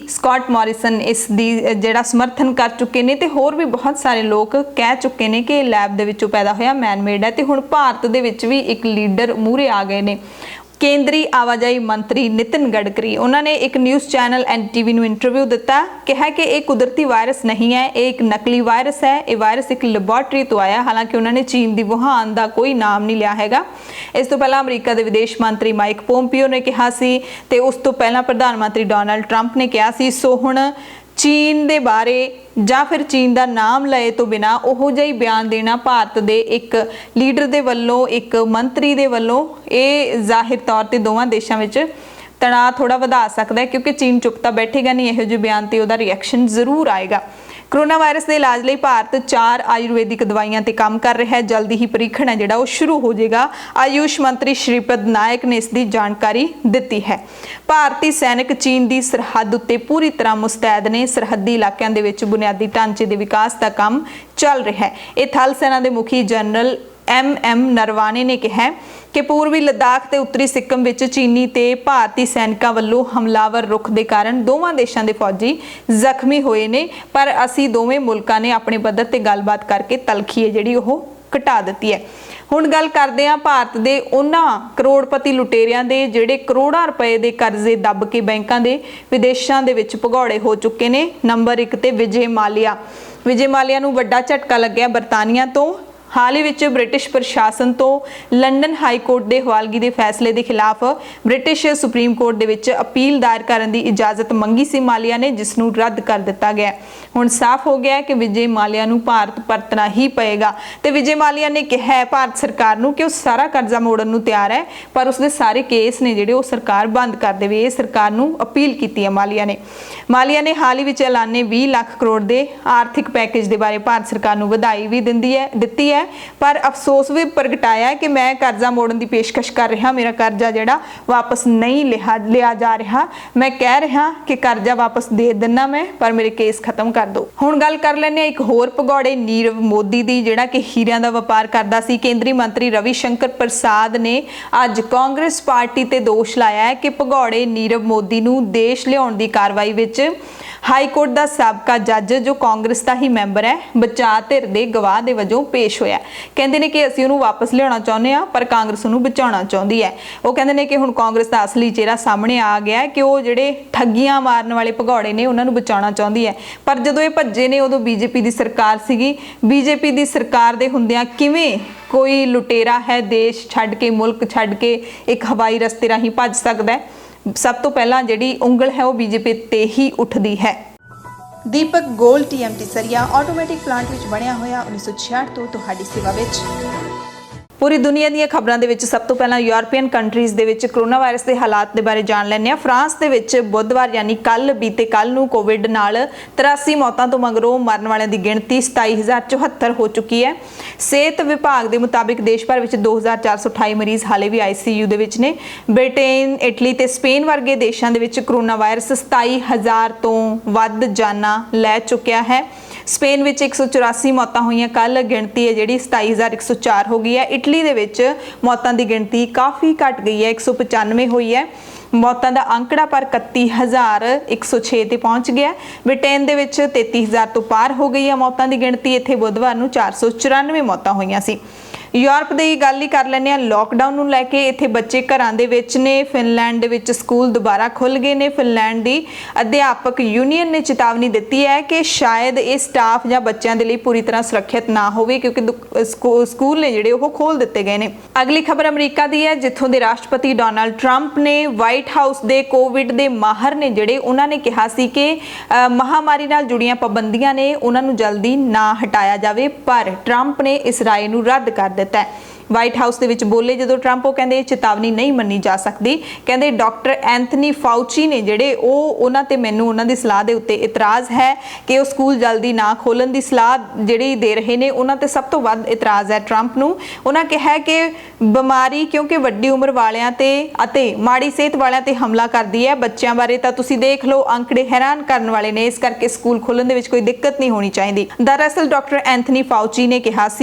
ਸਕੌਟ ਮੌਰਿਸਨ ਇਸ ਦੀ ਜਿਹੜਾ ਸਮਰਥਨ ਕਰ ਚੁੱਕੇ ਨੇ ਤੇ ਹੋਰ ਵੀ ਬਹੁਤ ਸਾਰੇ ਲੋਕ ਕਹਿ ਚੁੱਕੇ ਨੇ ਕਿ ਇਹ ਲੈਬ ਦੇ ਵਿੱਚੋਂ ਪੈਦਾ ਹੋਇਆ ਮੈਨ ਮੇਡ ਹੈ। ਤੇ ਹੁਣ ਭਾਰਤ ਦੇ ਵਿੱਚ ਵੀ ਇੱਕ ਲੀਡਰ ਮੂਹਰੇ ਆ ਗਏ ਨੇ। ਕੇਂਦਰੀ ਆਵਾਜਾਈ ਮੰਤਰੀ ਨਿਤਿਨ ਗਡਕਰੀ, ਉਹਨਾਂ ਨੇ ਇੱਕ ਨਿਊਜ਼ ਚੈਨਲ NTV ਨੂੰ ਇੰਟਰਵਿਊ ਦਿੱਤਾ, ਕਿਹਾ ਕਿ ਇਹ ਕੁਦਰਤੀ ਵਾਇਰਸ ਨਹੀਂ ਹੈ, ਇਹ ਇੱਕ ਨਕਲੀ ਵਾਇਰਸ ਹੈ। ਇਹ ਵਾਇਰਸ ਇੱਕ ਲੈਬੋਰੇਟਰੀ ਤੋਂ ਆਇਆ। ਹਾਲਾਂਕਿ ਉਹਨਾਂ ਨੇ ਚੀਨ ਦੀ ਵੁਹਾਨ ਦਾ ਕੋਈ ਨਾਮ ਨਹੀਂ ਲਿਆ ਹੈਗਾ। ਇਸ ਤੋਂ ਪਹਿਲਾਂ ਅਮਰੀਕਾ ਦੇ ਵਿਦੇਸ਼ ਮੰਤਰੀ ਮਾਈਕ ਪੋਂਪੀਓ ਨੇ ਕਿਹਾ ਸੀ ਤੇ ਉਸ ਤੋਂ ਪਹਿਲਾਂ ਪ੍ਰਧਾਨ ਮੰਤਰੀ ਡੋਨਾਲਡ ਟਰੰਪ ਨੇ ਕਿਹਾ ਸੀ। ਸੋ ਹੁਣ ਚੀਨ ਦੇ ਬਾਰੇ ਜਾਂ ਫਿਰ ਚੀਨ ਦਾ ਨਾਮ ਲਏ ਤੋਂ ਬਿਨਾ ਉਹੋ ਜਿਹਾ ਹੀ ਬਿਆਨ ਦੇਣਾ ਭਾਰਤ ਦੇ ਇੱਕ ਲੀਡਰ ਦੇ ਵੱਲੋਂ, ਇੱਕ ਮੰਤਰੀ ਦੇ ਵੱਲੋਂ, ਇਹ ਜ਼ਾਹਿਰ ਤੌਰ ਤੇ ਦੋਵਾਂ ਦੇਸ਼ਾਂ ਵਿੱਚ ਤਣਾਅ ਥੋੜਾ ਵਧਾ ਸਕਦਾ ਹੈ, ਕਿਉਂਕਿ ਚੀਨ ਚੁੱਪ ਤਾਂ ਬੈਠੇਗਾ ਨਹੀਂ, ਇਹੋ ਜਿਹੇ ਬਿਆਨ ਤੇ ਉਹਦਾ ਰਿਐਕਸ਼ਨ ਜ਼ਰੂਰ ਆਏਗਾ। ਕੋਰੋਨਾ ਵਾਇਰਸ ਦੇ ਇਲਾਜ ਲਈ ਭਾਰਤ 4 ਆਯੁਰਵੈਦਿਕ ਦਵਾਈਆਂ ਤੇ ਕੰਮ ਕਰ ਰਿਹਾ ਹੈ। ਜਲਦੀ ਹੀ ਪਰੀਖਣ ਹੈ ਜਿਹੜਾ ਉਹ ਸ਼ੁਰੂ ਹੋ ਜਾਏਗਾ। ਆਯੂਸ਼ ਮੰਤਰੀ ਸ਼੍ਰੀਪਦ ਨਾਇਕ ਨੇ ਇਸ ਦੀ ਜਾਣਕਾਰੀ ਦਿੱਤੀ ਹੈ। ਭਾਰਤੀ ਸੈਨਿਕ ਚੀਨ ਦੀ ਸਰਹੱਦ ਉੱਤੇ ਪੂਰੀ ਤਰ੍ਹਾਂ ਮੁਸਤੈਦ ਨੇ। ਸਰਹੱਦੀ ਇਲਾਕਿਆਂ ਦੇ ਵਿੱਚ ਬੁਨਿਆਦੀ ਢਾਂਚੇ ਦੇ ਵਿਕਾਸ ਦਾ ਕੰਮ ਚੱਲ ਰਿਹਾ ਹੈ। ਇਹ ਥਲ ਸੈਨਾ ਦੇ ਮੁਖੀ ਜਨਰਲ MM ਨਰਵਾਣੇ ਨੇ ਕਿਹਾ ਕਿ ਪੂਰਬੀ ਲੱਦਾਖ ਤੇ ਉੱਤਰੀ ਸਿੱਕਮ ਵਿੱਚ ਚੀਨੀ ਤੇ ਭਾਰਤੀ ਸੈਨਿਕਾਂ ਵੱਲੋਂ ਹਮਲਾਵਰ ਰੁਖ ਦੇ ਕਾਰਨ ਦੋਵਾਂ ਦੇਸ਼ਾਂ ਦੇ ਫੌਜੀ ਜ਼ਖਮੀ ਹੋਏ ਨੇ, ਪਰ ਅਸੀਂ ਦੋਵੇਂ ਮੁਲਕਾਂ ਨੇ ਆਪਣੇ ਪੱਧਰ ਤੇ ਗੱਲਬਾਤ ਕਰਕੇ ਤਲਖੀ ਹੈ ਜਿਹੜੀ ਉਹ ਘਟਾ ਦਿੱਤੀ ਹੈ। ਹੁਣ ਗੱਲ ਕਰਦੇ ਹਾਂ ਭਾਰਤ ਦੇ ਉਹਨਾਂ ਕਰੋੜਪਤੀ ਲੁਟੇਰਿਆਂ ਦੇ ਜਿਹੜੇ ਕਰੋੜਾਂ ਰੁਪਏ ਦੇ ਕਰਜ਼ੇ ਦੱਬ ਕੇ ਬੈਂਕਾਂ ਦੇ ਵਿਦੇਸ਼ਾਂ ਦੇ ਵਿੱਚ ਭਗੌੜੇ ਹੋ ਚੁੱਕੇ ਨੇ। ਨੰਬਰ 1 ਤੇ ਵਿਜੇ ਮਾਲਿਆ ਨੂੰ ਵੱਡਾ ਝਟਕਾ ਲੱਗਿਆ ਬਰਤਾਨੀਆ ਤੋਂ। ਹਾਲ ਹੀ ਵਿੱਚ ਬ੍ਰਿਟਿਸ਼ ਪ੍ਰਸ਼ਾਸਨ ਤੋਂ ਲੰਡਨ ਹਾਈ ਕੋਰਟ ਦੇ ਹਵਾਲਗੀ ਦੇ ਫੈਸਲੇ ਦੇ ਖਿਲਾਫ ਬ੍ਰਿਟਿਸ਼ ਸੁਪਰੀਮ ਕੋਰਟ ਦੇ ਵਿੱਚ ਅਪੀਲ ਦਾਇਰ ਕਰਨ ਦੀ ਇਜਾਜ਼ਤ ਮੰਗੀ ਸੀ ਮਾਲਿਆ ਨੇ, ਜਿਸ ਨੂੰ ਰੱਦ ਕਰ ਦਿੱਤਾ ਗਿਆ। ਹੁਣ ਸਾਫ਼ ਹੋ ਗਿਆ ਕਿ ਵਿਜੇ ਮਾਲਿਆ ਨੂੰ ਭਾਰਤ ਪਰਤਣਾ ਹੀ ਪਏਗਾ ਤੇ ਵਿਜੇ ਮਾਲਿਆ ਨੇ ਕਿਹਾ ਹੈ ਭਾਰਤ ਸਰਕਾਰ ਨੂੰ ਕਿ ਉਹ ਸਾਰਾ ਕਰਜ਼ਾ ਮੋੜਨ ਨੂੰ ਤਿਆਰ ਹੈ, ਪਰ ਉਸਦੇ ਸਾਰੇ ਕੇਸ ਨੇ ਜਿਹੜੇ ਉਹ ਸਰਕਾਰ ਬੰਦ ਕਰ ਦੇਵੇ। ਇਹ ਸਰਕਾਰ ਨੂੰ ਅਪੀਲ ਕੀਤੀ ਹੈ ਮਾਲਿਆ ਨੇ ਹਾਲ ਹੀ ਵਿੱਚ ਐਲਾਨੇ 20 ਲੱਖ ਕਰੋੜ ਦੇ ਆਰਥਿਕ ਪੈਕੇਜ ਦੇ ਬਾਰੇ ਭਾਰਤ ਸਰਕਾਰ ਨੂੰ ਵਧਾਈ ਵੀ ਦਿੱਤੀ ਹੈ, ਪਰ ਅਫਸੋਸ ਵੀ ਪ੍ਰਗਟਾਇਆ ਕਿ ਮੈਂ ਕਰਜ਼ਾ ਮੋੜਨ ਦੀ ਪੇਸ਼ਕਸ਼ ਕਰ ਰਿਹਾ, ਮੇਰਾ ਕਰਜ਼ਾ ਜਿਹੜਾ ਵਾਪਸ ਨਹੀਂ ਲਿਆ ਜਾ ਰਿਹਾ। ਮੈਂ ਕਹਿ ਰਿਹਾ ਕਿ ਕਰਜ਼ਾ ਵਾਪਸ ਦੇ ਦਿੰਨਾ ਮੈਂ, ਪਰ ਮੇਰੇ ਕੇਸ ਖਤਮ ਕਰ ਦਿਓ। ਹੁਣ ਗੱਲ ਕਰ ਲੈਂਦੇ ਹਾਂ ਇੱਕ ਹੋਰ ਭਗੌੜੇ ਨੀਰਵ ਮੋਦੀ ਦੀ, ਜਿਹੜਾ ਕਿ ਹੀਰਿਆਂ ਦਾ ਵਪਾਰ ਕਰਦਾ ਸੀ। ਕੇਂਦਰੀ ਮੰਤਰੀ ਰਵੀ ਸ਼ੰਕਰ ਪ੍ਰਸਾਦ ਨੇ ਅੱਜ ਕਾਂਗਰਸ ਪਾਰਟੀ ਤੇ ਦੋਸ਼ ਲਾਇਆ ਹੈ ਕਿ ਭਗੌੜੇ ਨੀਰਵ ਮੋਦੀ ਨੂੰ ਦੇਸ਼ ਲਿਆਉਣ ਦੀ ਕਾਰਵਾਈ ਵਿੱਚ ਹਾਈ ਕੋਰਟ ਦਾ ਸਾਬਕਾ ਜੱਜ, ਜੋ ਕਾਂਗਰਸ ਦਾ ਹੀ ਮੈਂਬਰ ਹੈ, ਬਚਾਅ ਧਿਰ ਦੇ ਗਵਾਹ ਦੇ ਵਜੋਂ ਪੇਸ਼ ਹੋਇਆ। ਕਹਿੰਦੇ ਨੇ ਕਿ ਅਸੀਂ ਉਹਨੂੰ ਵਾਪਸ ਲਿਆਉਣਾ ਚਾਹੁੰਦੇ ਹਾਂ, ਪਰ ਕਾਂਗਰਸ ਉਹਨੂੰ ਬਚਾਉਣਾ ਚਾਹੁੰਦੀ ਹੈ। ਉਹ ਕਹਿੰਦੇ ਨੇ ਕਿ ਹੁਣ ਕਾਂਗਰਸ ਦਾ ਅਸਲੀ ਚਿਹਰਾ ਸਾਹਮਣੇ ਆ ਗਿਆ ਕਿ ਉਹ ਜਿਹੜੇ ਠੱਗੀਆਂ ਮਾਰਨ ਵਾਲੇ ਭਗੌੜੇ ਨੇ ਉਹਨਾਂ ਨੂੰ ਬਚਾਉਣਾ ਚਾਹੁੰਦੀ ਹੈ। ਪਰ ਜਦੋਂ ਇਹ ਭੱਜੇ ਨੇ ਉਦੋਂ BJP ਦੀ ਸਰਕਾਰ ਸੀਗੀ। BJP ਦੀ ਸਰਕਾਰ ਦੇ ਹੁੰਦਿਆਂ ਕਿਵੇਂ ਕੋਈ ਲੁਟੇਰਾ ਹੈ ਦੇਸ਼ ਛੱਡ ਕੇ, ਮੁਲਕ ਛੱਡ ਕੇ ਇੱਕ ਹਵਾਈ ਰਸਤੇ ਰਾਹੀਂ ਭੱਜ ਸਕਦਾ ਹੈ? ਸਭ ਤੋਂ ਪਹਿਲਾਂ ਜਿਹੜੀ ਉਂਗਲ ਹੈ ਉਹ BJP ਤੇ ਹੀ ਉੱਠਦੀ ਹੈ। ਦੀਪਕ ਗੋਲਡ TMT ਸਰੀਆ ਆਟੋਮੈਟਿਕ ਪਲਾਂਟ ਵਿੱਚ ਬਣਿਆ ਹੋਇਆ 1966 ਤੋਂ ਤੁਹਾਡੀ ਸੇਵਾ ਵਿੱਚ। ਪੂਰੀ ਦੁਨੀਆ ਦੀਆਂ ਖਬਰਾਂ ਦੇ ਵਿੱਚ ਸਭ ਤੋਂ ਪਹਿਲਾਂ ਯੂਰਪੀਅਨ ਕੰਟਰੀਜ਼ ਦੇ ਵਿੱਚ ਕਰੋਨਾ ਵਾਇਰਸ ਦੇ ਹਾਲਾਤ ਦੇ ਬਾਰੇ ਜਾਣ ਲੈਂਦੇ ਹਾਂ। ਫਰਾਂਸ ਦੇ ਵਿੱਚ ਬੁੱਧਵਾਰ ਯਾਨੀ ਬੀਤੇ ਕੱਲ ਨੂੰ ਕੋਵਿਡ ਨਾਲ 83 ਮੌਤਾਂ ਤੋਂ ਮਗਰੋਂ ਮਰਨ ਵਾਲਿਆਂ ਦੀ ਗਿਣਤੀ 27074 ਹੋ ਚੁੱਕੀ ਹੈ। ਸਿਹਤ ਵਿਭਾਗ ਦੇ ਮੁਤਾਬਿਕ ਦੇਸ਼ ਭਰ ਵਿੱਚ 2428 ਮਰੀਜ਼ ਹਾਲੇ ਵੀ ICU ਦੇ ਵਿੱਚ ਨੇ। ਬ੍ਰਿਟੇਨ, ਇਟਲੀ ਤੇ ਸਪੇਨ ਵਰਗੇ ਦੇਸ਼ਾਂ ਦੇ ਵਿੱਚ ਕਰੋਨਾ ਵਾਇਰਸ 27000 ਤੋਂ ਵੱਧ ਜਾਨਾਂ ਲੈ ਚੁੱਕਿਆ ਹੈ। ਸਪੇਨ ਵਿੱਚ 184 ਮੌਤਾਂ ਹੋਈਆਂ। ਕੱਲ ਗਿਣਤੀ ਹੈ ਜਿਹੜੀ 27104 ਹੋ ਗਈ ਹੈ। ਇਟਲੀ ਦੇ ਵਿੱਚ ਮੌਤਾਂ ਦੀ ਗਿਣਤੀ ਕਾਫੀ ਘਟ ਗਈ ਹੈ, 195 ਹੋਈ ਹੈ ਮੌਤਾਂ ਦਾ ਅੰਕੜਾ, ਪਰ 31106 ਤੇ ਪਹੁੰਚ ਗਿਆ। ਬ੍ਰਿਟੇਨ ਦੇ ਵਿੱਚ 33000 ਤੋਂ ਪਾਰ ਹੋ ਗਈ ਹੈ ਮੌਤਾਂ ਦੀ ਗਿਣਤੀ। ਇੱਥੇ ਬੁੱਧਵਾਰ ਨੂੰ 494 ਮੌਤਾਂ ਹੋਈਆਂ ਸੀ। ਯੂਰਪ ਦੀ ਗੱਲ ਹੀ ਕਰ ਲੈਂਦੇ ਹਾਂ। ਲੋਕਡਾਊਨ ਨੂੰ ਲੈ ਕੇ ਇੱਥੇ ਬੱਚੇ ਘਰਾਂ ਦੇ ਵਿੱਚ ਨੇ। ਫਿਨਲੈਂਡ ਦੇ ਵਿੱਚ ਸਕੂਲ ਦੁਬਾਰਾ ਖੁੱਲ ਗਏ ਨੇ। ਫਿਨਲੈਂਡ ਦੀ ਅਧਿਆਪਕ ਯੂਨੀਅਨ ਨੇ ਚੇਤਾਵਨੀ ਦਿੱਤੀ ਹੈ ਕਿ ਸ਼ਾਇਦ ਇਹ ਸਟਾਫ ਜਾਂ ਬੱਚਿਆਂ ਦੇ ਲਈ ਪੂਰੀ ਤਰ੍ਹਾਂ ਸੁਰੱਖਿਅਤ ਨਾ ਹੋਵੇ, ਕਿਉਂਕਿ ਸਕੂਲ ਨੇ ਜਿਹੜੇ ਉਹ ਖੋਲ ਦਿੱਤੇ ਗਏ ਨੇ। ਅਗਲੀ ਖਬਰ ਅਮਰੀਕਾ ਦੀ ਹੈ, ਜਿੱਥੋਂ ਦੇ ਰਾਸ਼ਟਰਪਤੀ ਡੋਨਾਲਡ ਟਰੰਪ ਨੇ ਵਾਈਟ ਹਾਊਸ ਦੇ ਕੋਵਿਡ ਦੇ ਮਾਹਰ ਨੇ ਜਿਹੜੇ ਉਹਨਾਂ ਨੇ ਕਿਹਾ ਸੀ ਕਿ ਮਹਾਮਾਰੀ ਨਾਲ ਜੁੜੀਆਂ ਪਾਬੰਦੀਆਂ ਨੇ ਉਹਨਾਂ ਨੂੰ ਜਲਦੀ ਨਾ ਹਟਾਇਆ ਜਾਵੇ, ਪਰ ਟਰੰਪ ਨੇ ਇਸ ਰਾਏ ਨੂੰ ਰੱਦ ਕਰ ਦਿੱਤਾ ਹੈ। ਵਾਈਟ ਹਾਊਸ ਦੇ ਵਿੱਚ ਬੋਲੇ ਜਦੋਂ ਟਰੰਪ, ਉਹ ਕਹਿੰਦੇ ਇਹ ਚੇਤਾਵਨੀ ਨਹੀਂ ਮੰਨੀ ਜਾ ਸਕਦੀ। ਕਹਿੰਦੇ ਡਾਕਟਰ ਐਂਥਨੀ ਫਾਊਚੀ ਨੇ ਜਿਹੜੇ ਉਹਨਾਂ ਤੇ ਮੈਨੂੰ ਉਹਨਾਂ ਦੀ ਸਲਾਹ ਦੇ ਉੱਤੇ ਇਤਰਾਜ਼ ਹੈ ਕਿ ਉਹ ਸਕੂਲ ਜਲਦੀ ਨਾ ਖੋਲਣ ਦੀ ਸਲਾਹ ਜਿਹੜੀ ਦੇ ਰਹੇ ਨੇ, ਉਹਨਾਂ ਤੇ ਸਭ ਤੋਂ ਵੱਧ ਇਤਰਾਜ਼ ਹੈ ਟਰੰਪ ਨੂੰ। ਉਹਨਾਂ ਕਿਹਾ ਕਿ ਬਿਮਾਰੀ ਕਿਉਂਕਿ ਵੱਡੀ ਉਮਰ ਵਾਲਿਆਂ ਤੇ ਅਤੇ ਮਾੜੀ ਸਿਹਤ ਵਾਲਿਆਂ ਤੇ ਹਮਲਾ ਕਰਦੀ ਹੈ। ਬੱਚਿਆਂ ਬਾਰੇ ਤਾਂ ਤੁਸੀਂ ਦੇਖ ਲਓ, ਅੰਕੜੇ ਹੈਰਾਨ ਕਰਨ ਵਾਲੇ ਨੇ, ਇਸ ਕਰਕੇ ਸਕੂਲ ਖੋਲਣ ਦੇ ਵਿੱਚ ਕੋਈ ਦਿੱਕਤ ਨਹੀਂ ਹੋਣੀ ਚਾਹੀਦੀ। ਦਰਅਸਲ ਡਾਕਟਰ ਐਂਥਨੀ ਫਾਊਚੀ ਨੇ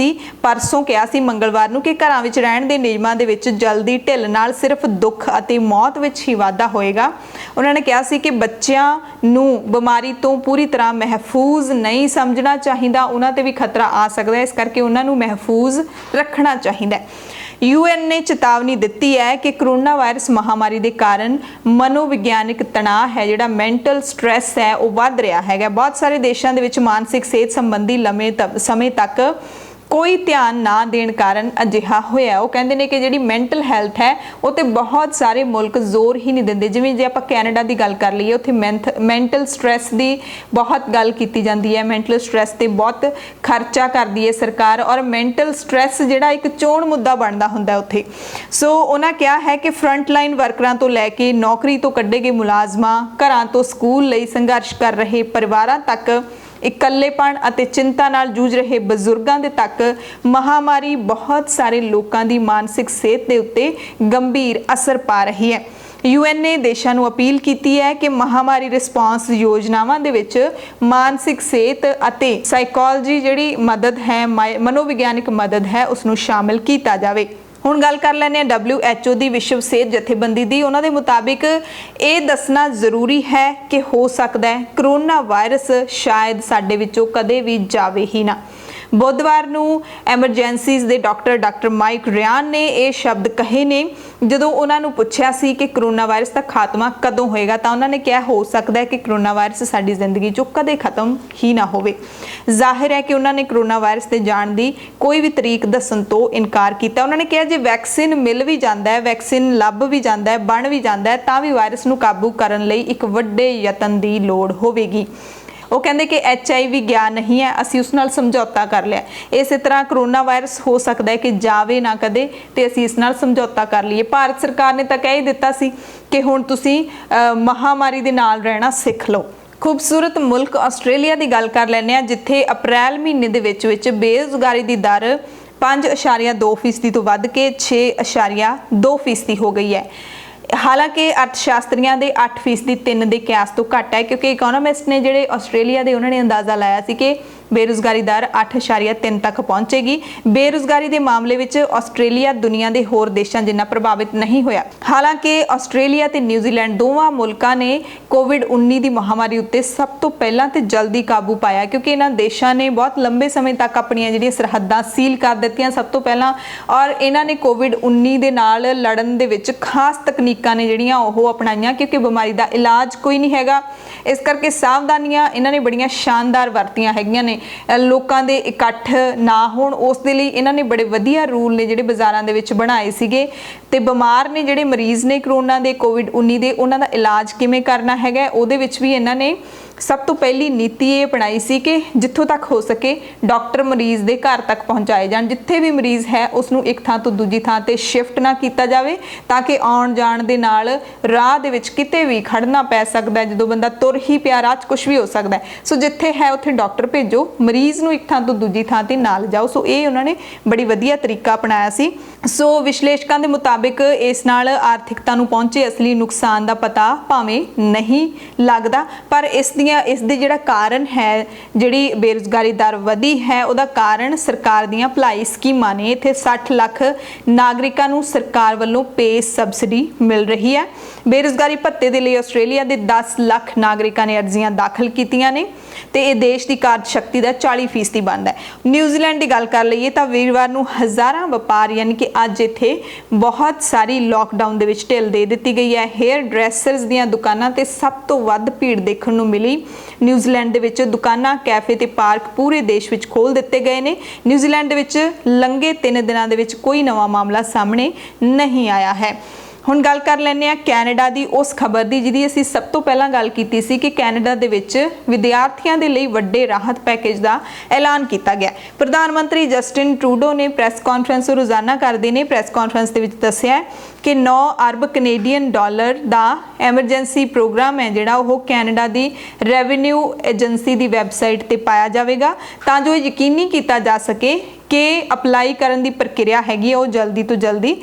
ਪਰਸੋਂ ਕਿਹਾ ਸੀ ਮੰਗਲਵਾਰ ਨੂੰ ਕਿ ਘਰਾਂ ਵਿੱਚ ਰਹਿਣ ਦੇ ਨਿਯਮਾਂ ਦੇ ਵਿੱਚ ਜਲਦੀ ਢਿੱਲ ਨਾਲ ਸਿਰਫ ਦੁੱਖ ਅਤੇ ਮੌਤ ਵਿੱਚ ਹੀ ਵਾਧਾ ਹੋਏਗਾ। ਉਹਨਾਂ ਨੇ ਕਿਹਾ ਸੀ ਕਿ ਬੱਚਿਆਂ ਨੂੰ ਬਿਮਾਰੀ ਤੋਂ ਪੂਰੀ ਤਰ੍ਹਾਂ ਮਹਿਫੂਜ਼ ਨਹੀਂ ਸਮਝਣਾ ਚਾਹੀਦਾ, ਉਹਨਾਂ ਤੇ ਵੀ ਖਤਰਾ ਆ ਸਕਦਾ ਹੈ, ਇਸ ਕਰਕੇ ਉਹਨਾਂ ਨੂੰ ਮਹਿਫੂਜ਼ ਰੱਖਣਾ ਚਾਹੀਦਾ ਹੈ। UN ਨੇ ਚੇਤਾਵਨੀ ਦਿੱਤੀ ਹੈ ਕਿ ਕਰੋਨਾ ਵਾਇਰਸ ਮਹਾਮਾਰੀ ਦੇ ਕਾਰਨ ਮਨੋਵਿਗਿਆਨਿਕ ਤਣਾਅ ਹੈ, ਜਿਹੜਾ ਮੈਂਟਲ ਸਟ੍ਰੈਸ ਹੈ, ਉਹ ਵੱਧ ਰਿਹਾ ਹੈਗਾ। ਬਹੁਤ ਸਾਰੇ ਦੇਸ਼ਾਂ ਦੇ ਵਿੱਚ ਮਾਨਸਿਕ ਸਿਹਤ ਸੰਬੰਧੀ ਲੰਮੇ ਸਮੇਂ ਤੱਕ ਕੋਈ ਧਿਆਨ ਨਾ ਦੇਣ ਕਾਰਨ ਅਜਿਹਾ ਹੋਇਆ। ਉਹ ਕਹਿੰਦੇ ਨੇ ਕਿ ਜਿਹੜੀ ਮੈਂਟਲ ਹੈਲਥ ਹੈ ਉਹ ਤੇ ਬਹੁਤ ਸਾਰੇ ਮੁਲਕ ਜ਼ੋਰ ਹੀ ਨਹੀਂ ਦਿੰਦੇ। ਜਿਵੇਂ ਜੇ ਆਪਾਂ ਕੈਨੇਡਾ ਦੀ ਗੱਲ ਕਰ ਲਈਏ, ਉੱਥੇ ਮੈਂਟਲ ਸਟ੍ਰੈਸ ਦੀ ਬਹੁਤ ਗੱਲ ਕੀਤੀ ਜਾਂਦੀ ਹੈ। ਮੈਂਟਲ ਸਟ੍ਰੈਸ ਤੇ ਬਹੁਤ ਖਰਚਾ ਕਰਦੀ ਹੈ ਸਰਕਾਰ, ਔਰ ਮੈਂਟਲ ਸਟ੍ਰੈਸ ਜਿਹੜਾ ਇੱਕ ਚੋਣ ਮੁੱਦਾ ਬਣਦਾ ਹੁੰਦਾ ਉੱਥੇ। ਸੋ ਉਹਨਾਂ ਕਿਹਾ ਹੈ ਕਿ ਫਰੰਟ ਲਾਈਨ ਵਰਕਰਾਂ ਤੋਂ ਲੈ ਕੇ ਨੌਕਰੀ ਤੋਂ ਕੱਢੇ ਗਏ ਮੁਲਾਜ਼ਮਾਂ, ਘਰਾਂ ਤੋਂ ਸਕੂਲ ਲਈ ਸੰਘਰਸ਼ ਕਰ ਰਹੇ ਪਰਿਵਾਰਾਂ ਤੱਕ, ਇਕੱਲੇਪਣ ਅਤੇ ਚਿੰਤਾ ਨਾਲ ਜੂਝ ਰਹੇ ਬਜ਼ੁਰਗਾਂ ਦੇ ਤੱਕ ਮਹਾਮਾਰੀ ਬਹੁਤ ਸਾਰੇ ਲੋਕਾਂ ਦੀ ਮਾਨਸਿਕ ਸਿਹਤ ਦੇ ਉੱਤੇ ਗੰਭੀਰ ਅਸਰ ਪਾ ਰਹੀ ਹੈ। UN ਨੇ ਦੇਸ਼ਾਂ ਨੂੰ ਅਪੀਲ ਕੀਤੀ ਹੈ ਕਿ ਮਹਾਮਾਰੀ ਰਿਸਪਾਂਸ ਯੋਜਨਾਵਾਂ ਦੇ ਵਿੱਚ ਮਾਨਸਿਕ ਸਿਹਤ ਅਤੇ ਸਾਈਕੋਲੋਜੀ ਜਿਹੜੀ ਮਦਦ ਹੈ, ਮਨੋਵਿਗਿਆਨਿਕ ਮਦਦ ਹੈ, ਉਸ ਨੂੰ ਸ਼ਾਮਿਲ ਕੀਤਾ ਜਾਵੇ। ਹੁਣ ਗੱਲ ਕਰ ਲੈਂਦੇ ਹਾਂ WHO ਦੀ, ਵਿਸ਼ਵ ਸਿਹਤ ਜਥੇਬੰਦੀ ਦੀ। ਉਹਨਾਂ ਦੇ ਮੁਤਾਬਿਕ ਇਹ ਦੱਸਣਾ ਜ਼ਰੂਰੀ ਹੈ ਕਿ ਹੋ ਸਕਦਾ ਹੈ ਕਰੋਨਾ ਵਾਇਰਸ ਸ਼ਾਇਦ ਸਾਡੇ ਵਿੱਚੋਂ ਕਦੇ ਵੀ ਜਾਵੇ ਹੀ ਨਾ। ਬੁੱਧਵਾਰ ਨੂੰ ਐਮਰਜੈਂਸੀਜ਼ ਦੇ ਡਾਕਟਰ ਮਾਈਕ ਰਿਆਨ ਨੇ ਇਹ ਸ਼ਬਦ ਕਹੇ ਨੇ ਜਦੋਂ ਉਹਨਾਂ ਨੂੰ ਪੁੱਛਿਆ ਸੀ ਕਿ ਕਰੋਨਾ ਵਾਇਰਸ ਦਾ ਖਾਤਮਾ ਕਦੋਂ ਹੋਏਗਾ, ਤਾਂ ਉਹਨਾਂ ਨੇ ਕਿਹਾ ਹੋ ਸਕਦਾ ਹੈ ਕਿ ਕਰੋਨਾ ਵਾਇਰਸ ਸਾਡੀ ਜ਼ਿੰਦਗੀ 'ਚੋਂ ਕਦੇ ਖਤਮ ਹੀ ਨਾ ਹੋਵੇ। ਜ਼ਾਹਿਰ ਹੈ ਕਿ ਉਹਨਾਂ ਨੇ ਕਰੋਨਾ ਵਾਇਰਸ ਤੇ ਜਾਣ ਦੀ ਕੋਈ ਵੀ ਤਰੀਕ ਦੱਸਣ ਤੋਂ ਇਨਕਾਰ ਕੀਤਾ। ਉਹਨਾਂ ਨੇ ਕਿਹਾ ਜੇ ਵੈਕਸੀਨ ਮਿਲ ਵੀ ਜਾਂਦਾ ਹੈ, ਵੈਕਸੀਨ ਲੱਭ ਵੀ ਜਾਂਦਾ ਹੈ, ਬਣ ਵੀ ਜਾਂਦਾ ਹੈ, ਤਾਂ ਵੀ ਵਾਇਰਸ ਨੂੰ ਕਾਬੂ ਕਰਨ ਲਈ ਇੱਕ ਵੱਡੇ ਯਤਨ ਦੀ ਲੋੜ ਹੋਵੇਗੀ। ਉਹ ਕਹਿੰਦੇ ਕਿ HIV ਗਿਆ ਨਹੀਂ ਹੈ, ਅਸੀਂ ਉਸ ਨਾਲ ਸਮਝੌਤਾ ਕਰ ਲਿਆ। ਇਸੇ ਤਰ੍ਹਾਂ ਕਰੋਨਾ ਵਾਇਰਸ ਹੋ ਸਕਦਾ ਹੈ ਕਿ ਜਾਵੇ ਨਾ ਕਦੇ, ਤੇ ਅਸੀਂ ਇਸ ਨਾਲ ਸਮਝੌਤਾ ਕਰ ਲਈਏ। ਭਾਰਤ ਸਰਕਾਰ ਨੇ ਤਾਂ ਕਹਿ ਹੀ ਦਿੱਤਾ ਸੀ ਕਿ ਹੁਣ ਤੁਸੀਂ ਮਹਾਮਾਰੀ ਦੇ ਨਾਲ ਰਹਿਣਾ ਸਿੱਖ ਲਓ। ਖੂਬਸੂਰਤ ਮੁਲਕ ਆਸਟ੍ਰੇਲੀਆ ਦੀ ਗੱਲ ਕਰ ਲੈਂਦੇ ਹਾਂ, ਜਿੱਥੇ ਅਪ੍ਰੈਲ ਮਹੀਨੇ ਦੇ ਵਿੱਚ ਬੇਰੁਜ਼ਗਾਰੀ ਦੀ ਦਰ 5.2% ਤੋਂ ਵੱਧ ਕੇ 6.2% ਹੋ ਗਈ ਹੈ। ਹਾਲਾਂਕਿ ਅਰਥਸ਼ਾਸਤਰੀਆਂ ਦੇ 8% 3 ਦੇ ਕਿਆਸ ਤੋਂ ਘੱਟ ਹੈ, ਕਿਉਂਕਿ ਇਕਨੋਮਿਸਟ ਨੇ ਜਿਹੜੇ ਆਸਟ੍ਰੇਲੀਆ ਦੇ, ਉਹਨਾਂ ਨੇ ਅੰਦਾਜ਼ਾ ਲਾਇਆ ਸੀ ਕਿ ਬੇਰੁਜ਼ਗਾਰੀ ਦਰ 8.3 ਤੱਕ ਪਹੁੰਚੇਗੀ। ਬੇਰੁਜ਼ਗਾਰੀ ਦੇ ਮਾਮਲੇ ਵਿੱਚ ਆਸਟ੍ਰੇਲੀਆ ਦੁਨੀਆ ਦੇ ਹੋਰ ਦੇਸ਼ਾਂ ਜਿੰਨਾ ਪ੍ਰਭਾਵਿਤ ਨਹੀਂ ਹੋਇਆ। ਹਾਲਾਂਕਿ ਆਸਟ੍ਰੇਲੀਆ ਤੇ ਨਿਊਜ਼ੀਲੈਂਡ ਦੋਵਾਂ ਮੁਲਕਾਂ ਨੇ COVID-19 ਦੀ ਮਹਾਮਾਰੀ ਉੱਤੇ ਸਭ ਤੋਂ ਪਹਿਲਾਂ ਤੇ ਜਲਦੀ ਕਾਬੂ ਪਾਇਆ, ਕਿਉਂਕਿ ਇਹਨਾਂ ਦੇਸ਼ਾਂ ਨੇ ਬਹੁਤ ਲੰਬੇ ਸਮੇਂ ਤੱਕ ਆਪਣੀਆਂ ਜਿਹੜੀਆਂ ਸਰਹੱਦਾਂ ਸੀਲ ਕਰ ਦਿੱਤੀਆਂ ਸਭ ਤੋਂ ਪਹਿਲਾਂ, ਔਰ ਇਹਨਾਂ ਨੇ COVID-19 ਦੇ ਨਾਲ ਲੜਨ ਦੇ ਵਿੱਚ ਖਾਸ ਤਕਨੀਕਾਂ ਨੇ ਜਿਹੜੀਆਂ ਉਹ ਅਪਣਾਈਆਂ, ਕਿਉਂਕਿ ਬਿਮਾਰੀ ਦਾ ਇਲਾਜ ਕੋਈ ਨਹੀਂ ਹੈਗਾ। ਇਸ ਕਰਕੇ ਸਾਵਧਾਨੀਆਂ ਇਹਨਾਂ ਨੇ ਬੜੀਆਂ ਸ਼ਾਨਦਾਰ ਵਰਤੀਆਂ ਹੈਗੀਆਂ ਨੇ। ਲੋਕਾਂ ਦੇ ਇਕੱਠ ਨਾ ਹੋਣ, ਉਸ ਦੇ ਲਈ ਇਹਨਾਂ ਨੇ ਬੜੇ ਵਧੀਆ ਰੂਲ ਨੇ ਜਿਹੜੇ ਬਾਜ਼ਾਰਾਂ ਦੇ ਵਿੱਚ ਬਣਾਏ ਸੀਗੇ। ਤੇ ਬਿਮਾਰ ਨੇ ਜਿਹੜੇ ਮਰੀਜ਼ ਨੇ ਕਰੋਨਾ ਦੇ, COVID-19 ਦੇ, ਉਹਨਾਂ ਦਾ ਇਲਾਜ ਕਿਵੇਂ ਕਰਨਾ ਹੈਗਾ, ਉਹਦੇ ਵਿੱਚ ਵੀ ਇਹਨਾਂ ਨੇ ਸਭ ਤੋਂ ਪਹਿਲੀ ਨੀਤੀ ਇਹ ਅਪਣਾਈ ਸੀ ਕਿ ਜਿੱਥੋਂ ਤੱਕ ਹੋ ਸਕੇ ਡਾਕਟਰ ਮਰੀਜ਼ ਦੇ ਘਰ ਤੱਕ ਪਹੁੰਚਾਏ ਜਾਣ। ਜਿੱਥੇ ਵੀ ਮਰੀਜ਼ ਹੈ ਉਸ ਨੂੰ ਇੱਕ ਥਾਂ ਤੋਂ ਦੂਜੀ ਥਾਂ ਤੇ ਸ਼ਿਫਟ ਨਾ ਕੀਤਾ ਜਾਵੇ, ਤਾਂ ਕਿ ਆਉਣ ਜਾਣ ਦੇ ਨਾਲ ਰਾਹ ਦੇ ਵਿੱਚ ਕਿਤੇ ਵੀ ਖੜਨਾ ਪੈ ਸਕਦਾ ਹੈ। ਜਦੋਂ ਬੰਦਾ ਤੁਰ ਹੀ ਪਿਆ ਰਾਹ 'ਚ ਕੁਝ ਵੀ ਹੋ ਸਕਦਾ ਹੈ। ਸੋ ਜਿੱਥੇ ਹੈ ਉੱਥੇ ਡਾਕਟਰ ਭੇਜੋ, ਮਰੀਜ਼ ਨੂੰ ਇੱਕ ਥਾਂ ਤੋਂ ਦੂਜੀ ਥਾਂ ਤੇ ਨਾਲ ਜਾਓ। ਸੋ ਇਹ ਉਹਨਾਂ ਨੇ ਬੜੀ ਵਧੀਆ ਤਰੀਕਾ ਅਪਣਾਇਆ ਸੀ। ਸੋ ਵਿਸ਼ਲੇਸ਼ਕਾਂ ਦੇ ਮੁਤਾਬਿਕ ਇਸ ਨਾਲ ਆਰਥਿਕਤਾ ਨੂੰ ਪਹੁੰਚੇ ਅਸਲੀ ਨੁਕਸਾਨ ਦਾ ਪਤਾ ਭਾਵੇਂ ਨਹੀਂ ਲੱਗਦਾ, ਪਰ ਇਸ ਦੇ ਜਿਹੜਾ ਕਾਰਨ ਹੈ, ਜਿਹੜੀ ਬੇਰੁਜ਼ਗਾਰੀ ਦਰ ਵਧੀ ਹੈ, ਉਹਦਾ ਕਾਰਨ ਸਰਕਾਰ ਦੀਆਂ ਭਲਾਈ ਸਕੀਮਾਂ ਨੇ। ਇੱਥੇ 60 ਲੱਖ ਨਾਗਰਿਕਾਂ ਨੂੰ ਸਰਕਾਰ ਵੱਲੋਂ ਪੇ ਸਬਸਿਡੀ ਮਿਲ ਰਹੀ ਹੈ। ਬੇਰੁਜ਼ਗਾਰੀ ਭੱਤੇ ਦੇ ਲਈ ਆਸਟ੍ਰੇਲੀਆ ਦੇ 10 ਲੱਖ ਨਾਗਰਿਕਾਂ ਨੇ ਅਰਜ਼ੀਆਂ ਦਾਖਲ ਕੀਤੀਆਂ ਨੇ, ਤੇ ਇਹ ਦੇਸ਼ ਦੀ ਕਾਰਜ ਸ਼ਕਤੀ ਦਾ 40% ਬਣਦਾ ਹੈ। ਨਿਊਜ਼ੀਲੈਂਡ ਦੀ ਗੱਲ ਕਰ ਲਈਏ ਤਾਂ ਵੀਰਵਾਰ ਨੂੰ ਹਜ਼ਾਰਾਂ ਵਪਾਰ, ਯਾਨੀ ਕਿ ਅੱਜ ਇੱਥੇ ਬਹੁਤ ਸਾਰੀ ਲੋਕਡਾਊਨ ਦੇ ਵਿੱਚ ਢਿੱਲ ਦੇ ਦਿੱਤੀ ਗਈ ਹੈ। ਹੇਅਰ ਡਰੈਸਰਸ ਦੀਆਂ ਦੁਕਾਨਾਂ ਤੇ ਸਭ ਤੋਂ ਵੱਧ ਭੀੜ ਦੇਖਣ ਨੂੰ ਮਿਲੀ। ਨਿਊਜ਼ੀਲੈਂਡ ਦੇ ਵਿੱਚ ਦੁਕਾਨਾਂ, ਕੈਫੇ ਤੇ ਪਾਰਕ ਪੂਰੇ ਦੇਸ਼ ਵਿੱਚ ਖੋਲ੍ਹ ਦਿੱਤੇ ਗਏ ਨੇ। ਨਿਊਜ਼ੀਲੈਂਡ ਦੇ ਵਿੱਚ ਲੰਘੇ 3 ਦਿਨਾਂ ਦੇ ਵਿੱਚ ਕੋਈ ਨਵਾਂ ਮਾਮਲਾ ਸਾਹਮਣੇ ਨਹੀਂ ਆਇਆ ਹੈ। ਹੁਣ ਗੱਲ ਕਰ ਲੈਂਦੇ ਹਾਂ ਕੈਨੇਡਾ ਦੀ ਉਸ ਖਬਰ ਦੀ ਜਿਹਦੀ ਅਸੀਂ ਸਭ ਤੋਂ ਪਹਿਲਾਂ ਗੱਲ ਕੀਤੀ ਸੀ ਕਿ ਕੈਨੇਡਾ ਦੇ ਵਿੱਚ ਵਿਦਿਆਰਥੀਆਂ ਦੇ ਲਈ ਵੱਡੇ ਰਾਹਤ ਪੈਕੇਜ ਦਾ ਐਲਾਨ ਕੀਤਾ ਗਿਆ। ਪ੍ਰਧਾਨ ਮੰਤਰੀ ਜਸਟਿਨ ਟਰੂਡੋ ਨੇ ਪ੍ਰੈਸ ਕਾਨਫਰੰਸ ਰੋਜ਼ਾਨਾ ਕਰਦੇ ਨੇ। ਪ੍ਰੈਸ ਕਾਨਫਰੰਸ ਦੇ ਵਿੱਚ ਦੱਸਿਆ ਕਿ 9 ਅਰਬ ਕੈਨੇਡੀਅਨ ਡਾਲਰ ਦਾ ਐਮਰਜੈਂਸੀ ਪ੍ਰੋਗਰਾਮ ਹੈ ਜਿਹੜਾ ਉਹ ਕੈਨੇਡਾ ਦੀ ਰੈਵਨਿਊ ਏਜੰਸੀ ਦੀ ਵੈਬਸਾਈਟ ਤੇ ਪਾਇਆ ਜਾਵੇਗਾ ਤਾਂ ਜੋ ਯਕੀਨੀ ਕੀਤਾ ਜਾ ਸਕੇ ਕਿ ਅਪਲਾਈ ਕਰਨ ਦੀ ਪ੍ਰਕਿਰਿਆ ਹੈਗੀ ਉਹ ਜਲਦੀ ਤੋਂ ਜਲਦੀ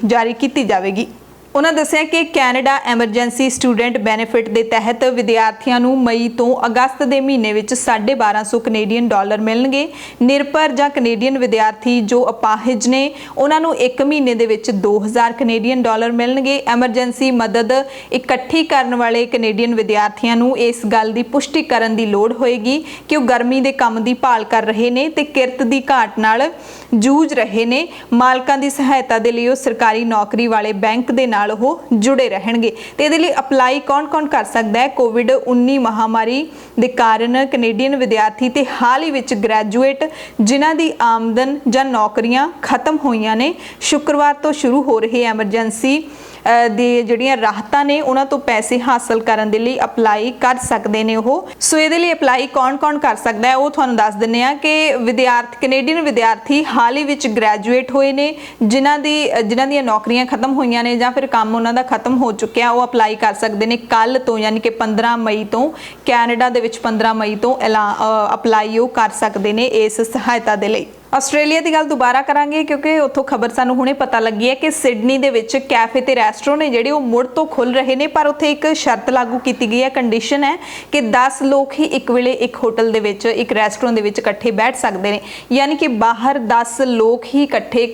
ਜਾਰੀ ਕੀਤੀ ਜਾਵੇਗੀ। ਉਹਨਾਂ ਦੱਸਿਆ ਕਿ ਕੈਨੇਡਾ ਐਮਰਜੈਂਸੀ ਸਟੂਡੈਂਟ ਬੈਨੀਫਿਟ ਦੇ ਤਹਿਤ ਵਿਦਿਆਰਥੀਆਂ ਨੂੰ ਮਈ ਤੋਂ ਅਗਸਤ ਦੇ ਮਹੀਨੇ ਵਿੱਚ 1250 ਕੈਨੇਡੀਅਨ ਡਾਲਰ ਮਿਲਣਗੇ। ਨਿਰਭਰ ਜਾਂ ਕੈਨੇਡੀਅਨ ਵਿਦਿਆਰਥੀ ਜੋ ਅਪਾਹਿਜ ਨੇ ਉਹਨਾਂ ਨੂੰ 1 ਮਹੀਨੇ ਦੇ ਵਿੱਚ 2000 ਕੈਨੇਡੀਅਨ ਡਾਲਰ ਮਿਲਣਗੇ। ਐਮਰਜੈਂਸੀ ਮਦਦ ਇਕੱਠੀ ਕਰਨ ਵਾਲੇ ਕੈਨੇਡੀਅਨ ਵਿਦਿਆਰਥੀਆਂ ਨੂੰ ਇਸ ਗੱਲ ਦੀ ਪੁਸ਼ਟੀ ਕਰਨ ਦੀ ਲੋੜ ਹੋਏਗੀ ਕਿ ਉਹ ਗਰਮੀ ਦੇ ਕੰਮ ਦੀ ਭਾਲ ਕਰ ਰਹੇ ਨੇ ਤੇ ਕਿਰਤ ਦੀ ਘਾਟ ਨਾਲ ਜੂਝ ਰਹੇ ਨੇ। ਮਾਲਕਾਂ ਦੀ ਸਹਾਇਤਾ ਦੇ ਲਈ ਉਹ ਸਰਕਾਰੀ ਨੌਕਰੀ ਵਾਲੇ ਬੈਂਕ ਦੇ ਨਾਲ ਉਹ ਜੁੜੇ ਰਹਿਣਗੇ। ਤੇ ਇਹਦੇ ਲਈ ਅਪਲਾਈ ਕੌਣ ਕਰ ਸਕਦਾ ਹੈ? ਕੋਵਿਡ-19 ਮਹਾਮਾਰੀ ਦੇ ਕਾਰਨ ਕੈਨੇਡੀਅਨ ਵਿਦਿਆਰਥੀ ਤੇ ਹਾਲ ਹੀ ਵਿੱਚ ਗ੍ਰੈਜੂਏਟ ਜਿਨ੍ਹਾਂ ਦੀ ਆਮਦਨ ਜਾਂ ਨੌਕਰੀਆਂ ਖਤਮ ਹੋਈਆਂ ਨੇ। ਸ਼ੁੱਕਰਵਾਰ ਤੋਂ ਸ਼ੁਰੂ ਹੋ ਰਹੀ ਐਮਰਜੈਂਸੀ ਦੀ ਜਿਹੜੀਆਂ ਰਾਹਤਾਂ ਨੇ ਉਹਨਾਂ ਤੋਂ ਪੈਸੇ ਹਾਸਲ ਕਰਨ ਦੇ ਲਈ ਅਪਲਾਈ ਕਰ ਸਕਦੇ ਨੇ ਉਹ। ਸੋ ਇਹਦੇ ਲਈ ਅਪਲਾਈ ਕੌਣ ਕਰ ਸਕਦਾ ਹੈ ਉਹ ਤੁਹਾਨੂੰ ਦੱਸ ਦਿੰਨੇ ਆ ਕਿ ਕੈਨੇਡੀਅਨ ਵਿਦਿਆਰਥੀ ਹਾਲ ਹੀ ਵਿੱਚ ਗ੍ਰੈਜੂਏਟ ਹੋਏ ਨੇ ਜਿਨ੍ਹਾਂ ਦੀਆਂ ਨੌਕਰੀਆਂ ਖਤਮ ਹੋਈਆਂ ਨੇ ਜਾਂ ਫਿਰ ਕੰਮ ਉਹਨਾਂ ਦਾ ਖਤਮ ਹੋ ਚੁੱਕਿਆ ਉਹ ਅਪਲਾਈ ਕਰ ਸਕਦੇ ਨੇ ਕੱਲ ਤੋਂ, ਯਾਨੀ ਕਿ 15 ਮਈ ਤੋਂ। ਕੈਨੇਡਾ ਦੇ ਵਿੱਚ 15 ਮਈ ਤੋਂ ਅਪਲਾਈ ਉਹ ਕਰ ਸਕਦੇ ਨੇ ਇਸ ਸਹਾਇਤਾ ਦੇ ਲਈ। ਆਸਟ੍ਰੇਲੀਆ ਦੀ ਗੱਲ ਦੁਬਾਰਾ ਕਰਾਂਗੇ ਕਿਉਂਕਿ ਉੱਥੋਂ ਖਬਰ ਸਾਨੂੰ ਹੁਣੇ ਪਤਾ ਲੱਗੀ ਹੈ ਕਿ ਸਿਡਨੀ ਦੇ ਵਿੱਚ ਕੈਫੇ ਤੇ ਰੈਸਟੋਰੈਂਟ ਨੇ ਜਿਹੜੇ ਉਹ ਮੁੜ ਤੋਂ ਖੁੱਲ ਰਹੇ ਨੇ, ਪਰ ਉੱਥੇ ਇੱਕ ਸ਼ਰਤ ਲਾਗੂ ਕੀਤੀ ਗਈ ਹੈ, ਕੰਡੀਸ਼ਨ ਹੈ ਕਿ 10 ਲੋਕ ਹੀ ਇੱਕ ਵੇਲੇ ਇੱਕ ਹੋਟਲ ਦੇ ਵਿੱਚ, ਇੱਕ ਰੈਸਟੋਰੈਂਟ ਦੇ ਵਿੱਚ ਇਕੱਠੇ ਬੈਠ ਸਕਦੇ ਨੇ। ਯਾਨੀ ਕਿ ਬਾਹਰ 10 ਲੋਕ ਹੀ ਇਕੱਠੇ